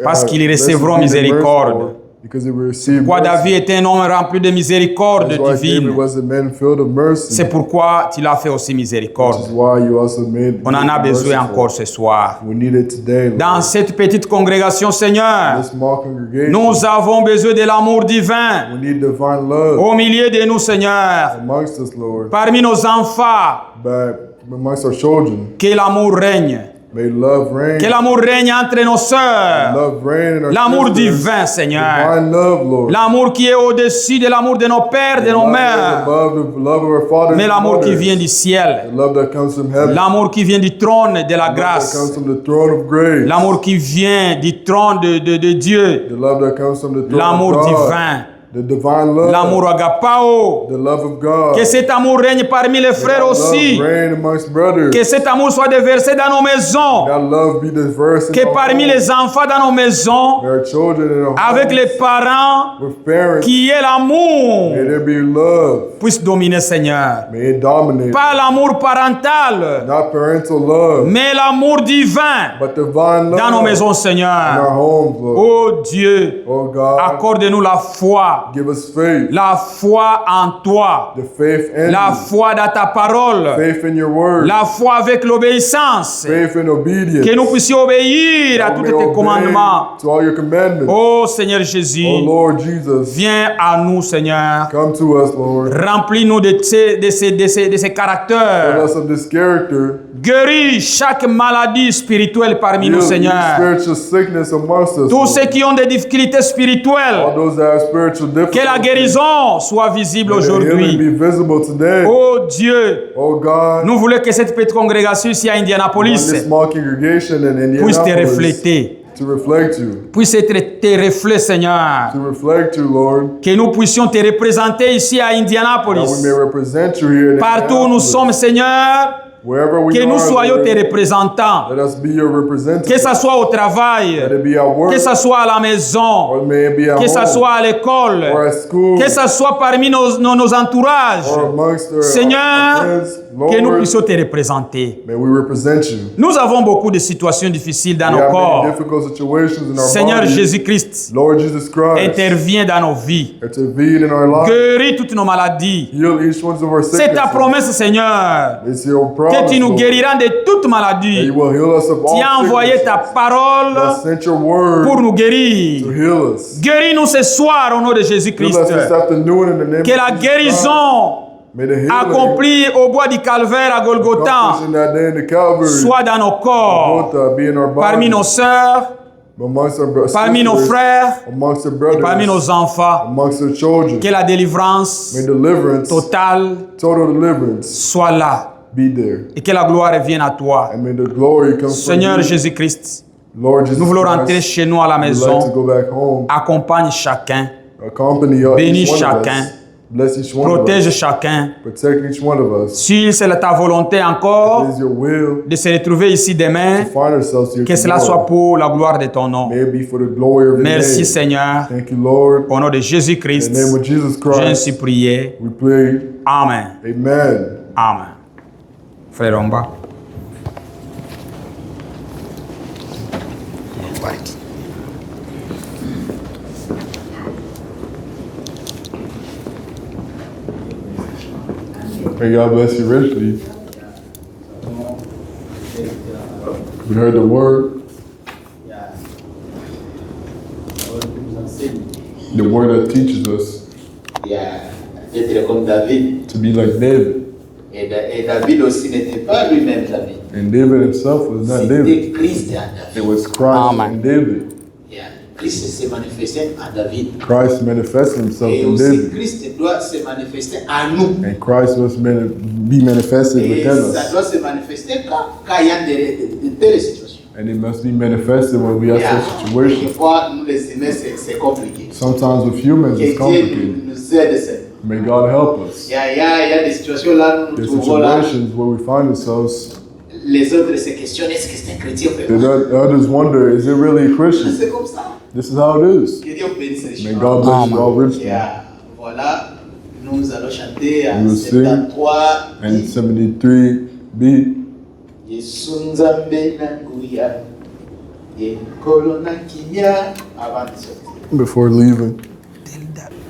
parce qu'ils blessed recevront be the miséricorde. merciful, because they will receive Pourquoi mercy. David était un homme rempli de miséricorde That's why David divine. was a man filled of mercy. C'est pourquoi tu l'as fait aussi This is miséricorde. why you also made On en a besoin merciful. encore ce soir. We need it today, Lord. Dans cette petite congrégation, Seigneur, This small congregation, nous avons besoin de l'amour divin we need divine love au milieu de nous, Seigneur. amongst us, Lord. Parmi nos enfants, But amongst our children, que l'amour règne. may love reign. Que l'amour règne entre nos sœurs. Love reign in our L'amour sisters. divin, Seigneur. Divine love, Lord. L'amour qui est au-dessus de l'amour de nos pères, de nos Love mères. above the love of our fathers Mais and l'amour qui mothers. vient du ciel. The love that comes from heaven. L'amour qui vient du trône de la The love that grâce. comes from the throne of grace. L'amour qui vient du trône de Dieu. The love that comes from the throne L'amour of God. divin. The divine love. L'amour agapao. The love of God. Que cet amour règne parmi les frères That aussi. love reign amongst brothers. Que cet amour soit déversé dans nos maisons. That love be diverse in Que our parmi homes. les enfants dans nos maisons, There are children in our avec homes les parents, with parents. qui est l'amour May there be love. puisse dominer, Seigneur. May it dominate. Pas l'amour parental, Not parental love, mais l'amour divin but divine love dans nos maisons, in our Seigneur. homes, Lord. Oh Dieu, Oh God, accorde-nous la foi, give us faith. la foi en toi, The faith in la you. foi dans ta parole, Faith in your word. la foi avec l'obéissance, Faith in obedience. que nous puissions obéir à That tous we tes may obey commandements. to all your commandments. Oh Seigneur Jésus, Oh Lord Jesus, viens à nous, Seigneur. come to us, Lord. Remplis-nous de ces Fill caractères. us of this character. Guéris chaque maladie spirituelle parmi nous, Heal each Seigneur. spiritual sickness amongst us. Tous Lord. ceux qui ont des difficultés All spirituelles, those that have spiritual difficulties. que la guérison soit visible May the healing aujourd'hui. be visible today. Oh Dieu, Oh God, nous voulons que cette petite congrégation ici à want Indianapolis this small congregation in puisse te Indianapolis refléter, to reflect you. puisse être tes reflets, Seigneur. To reflect you, Lord. Que nous puissions te représenter ici à That we Indianapolis. may represent you here in Partout où nous Indianapolis. sommes, Seigneur, Wherever we que nous are, soyons tes Lord, représentants, let us be your que representatives. ce soit au travail, Let it be at work, que ce soit à la maison, or may it be at que ce home, soit à l'école, or at school, que ce soit parmi nos entourages. or amongst our Seigneur, friends. que nous Lord, puissions te représenter. may we represent you. Nous avons beaucoup de situations difficiles dans We nos have many corps. difficult situations in our Seigneur bodies. Jésus-Christ, Lord Jesus Christ, interviens dans nos vies. intervene in our lives. Guéris toutes nos maladies. Heal each one of our C'est ta sicknesses. promesse, Seigneur, It's your que promise, tu nous Lord, guériras de toutes that maladies. you will heal us of Tu as all envoyé ta sicknesses. You parole have sent your word pour nous to guérir. heal us. Guéris-nous ce soir au nom de Heal Jésus-Christ. us this afternoon in the name Que la of Jesus Christ. guérison May the healing accomplie au bois du calvaire à Golgotha accomplished in that day in the Calvary, soit dans nos corps, Golgotha, be in our parmi bodies, nos sœurs, amongst our parmi nos sisters, frères, amongst our et brothers, parmi nos enfants. amongst our children. Que la délivrance May deliverance, totale total deliverance, soit là be there. et que la gloire revienne à toi. And may the glory come Seigneur from you. Jésus-Christ, Lord Jesus nous voulons rentrer Christ, chez nous à la we'd like to maison. go back home, Accompagne chacun, accompany Bénis each one chacun. of us, bless each one protège of us, chacun. protect each one of us. Si c'est ta volonté encore It is your will de se retrouver ici demain, to find ourselves here que cela soit tomorrow. pour la gloire de ton nom. May it be for the glory of your Merci name. Seigneur. Thank you, Lord. Au nom de In Jésus-Christ, the name of Jesus j'ai ainsi Christ, prié. we pray. Amen. Amen. Amen. Frère Omba. May God bless you richly. We heard the word, the word that teaches us D'être comme David. to be like David. Et David aussi n'était pas lui-même David. And David himself was not David. C'était Christ en It David. was Christ in David. Christ s'est manifesté en David. Christ manifested himself Et in aussi David. Christ doit se manifester en nous. And Christ must be manifested Et within ça us. doit se manifester quand il y a de telles situations. And it must be manifested when we have such situations. Quelquefois, nous les humains, c'est compliqué. Sometimes with humans Que it's Dieu complicated. nous aide, Seigneur. May God help us. Il y a des situations là, nous nous There's trouvons là. situations where we find ourselves, Les autres se questionnent, est-ce que c'est un chrétien the vraiment? others wonder, is it really a Christian? C'est comme ça. This is how it is. Que Dieu bénisse les May gens. God bless you all richly. Voilà, nous allons chanter à We will sing 73. And 73b. Yesu nzambe na nguya, yenkolo na kimya. Avant de sortir. Before leaving.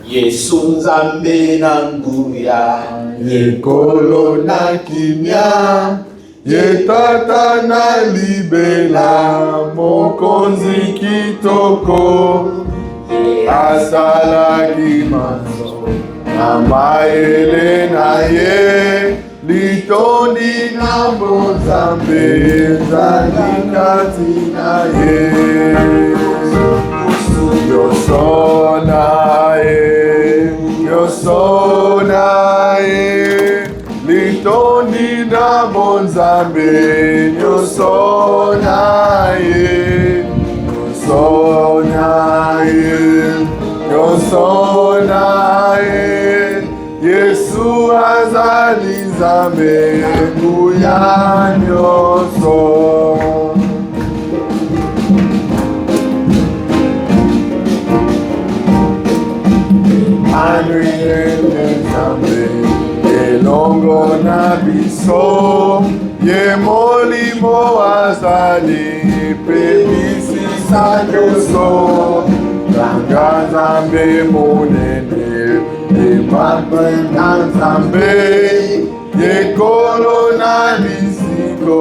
Yesu nzambe na nguya, Yenkolo na kimya, yetata na libela, mokonzi kitoko, asalaki maso, na maele na ye, litondi na mozambe, ezali kati na ye. Yoso na ye, yoso na ye, litondi na bonzambe, yoso na ye, yoso na ye, yoso na ye, Yesu azali zambe, nguya nyoso. Elongo na biso ye molimo azali pebisi sa nyonso tanga nzambe monene emape na nzambe yekolo na lisiko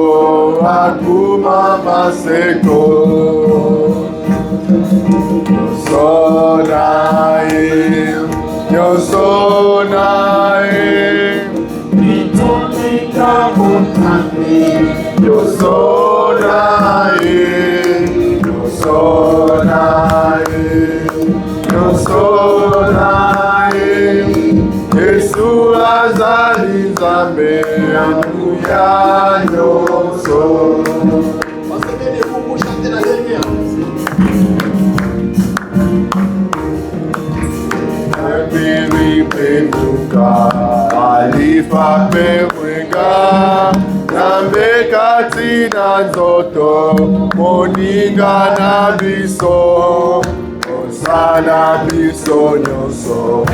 akuma maseko Sonae, yo sonae, itomika montane, yo sonae, yo sonae, yo sonae, Yesu azali nzambe, anuya nyoso. On se met debout pour chanter la dernière. Pili penuka, alifa pemuka, na Nzambe katina nzoto moninga na biso osala biso nyonso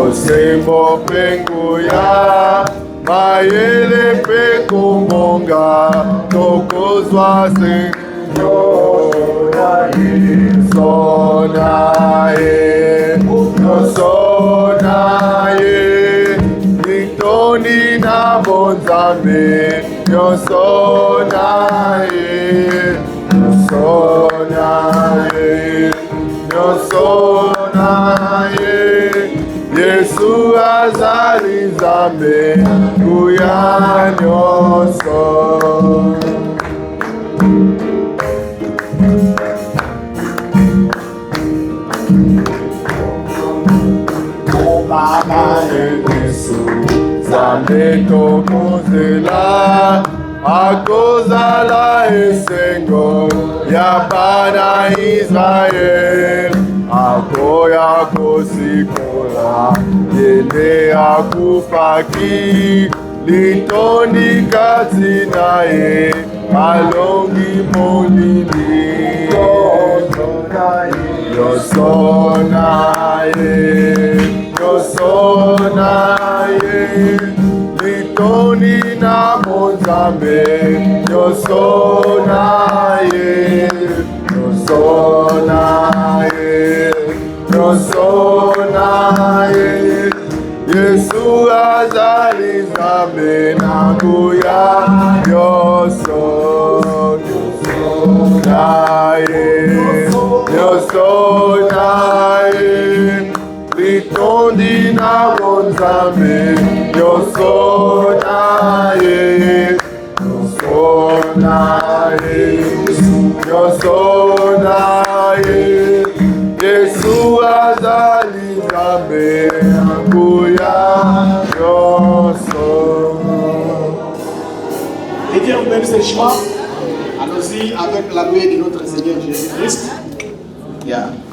osembo mpe nguya mayele mpe kombonga tokozwa senyo na yeso na ye nyonso na ye litoni na bonzambe nyonso na ye nyonso na ye nyonso na ye Yesu azali Nzambe nguya nyonso Baba Yesu Nzambe tokozela akozala esengo ya bana Israel akoya kosikola yende akufaki litoni kati na ye alongi molili nyonso na ye nyonso na ye litoni na bonzambe nyonso na ye nyonso na ye nyonso na ye Yesu azali Nzambe na nguya nyonso na ye nyonso na ye litondi na bonzambe nyonso na ye nyonso na ye nyonso na ye Yesu azali Nzambe nguya nyonso. Et Dieu nous-mêmes sèchement, allons-y avec la louée de notre Seigneur Jésus-Christ. Yeah.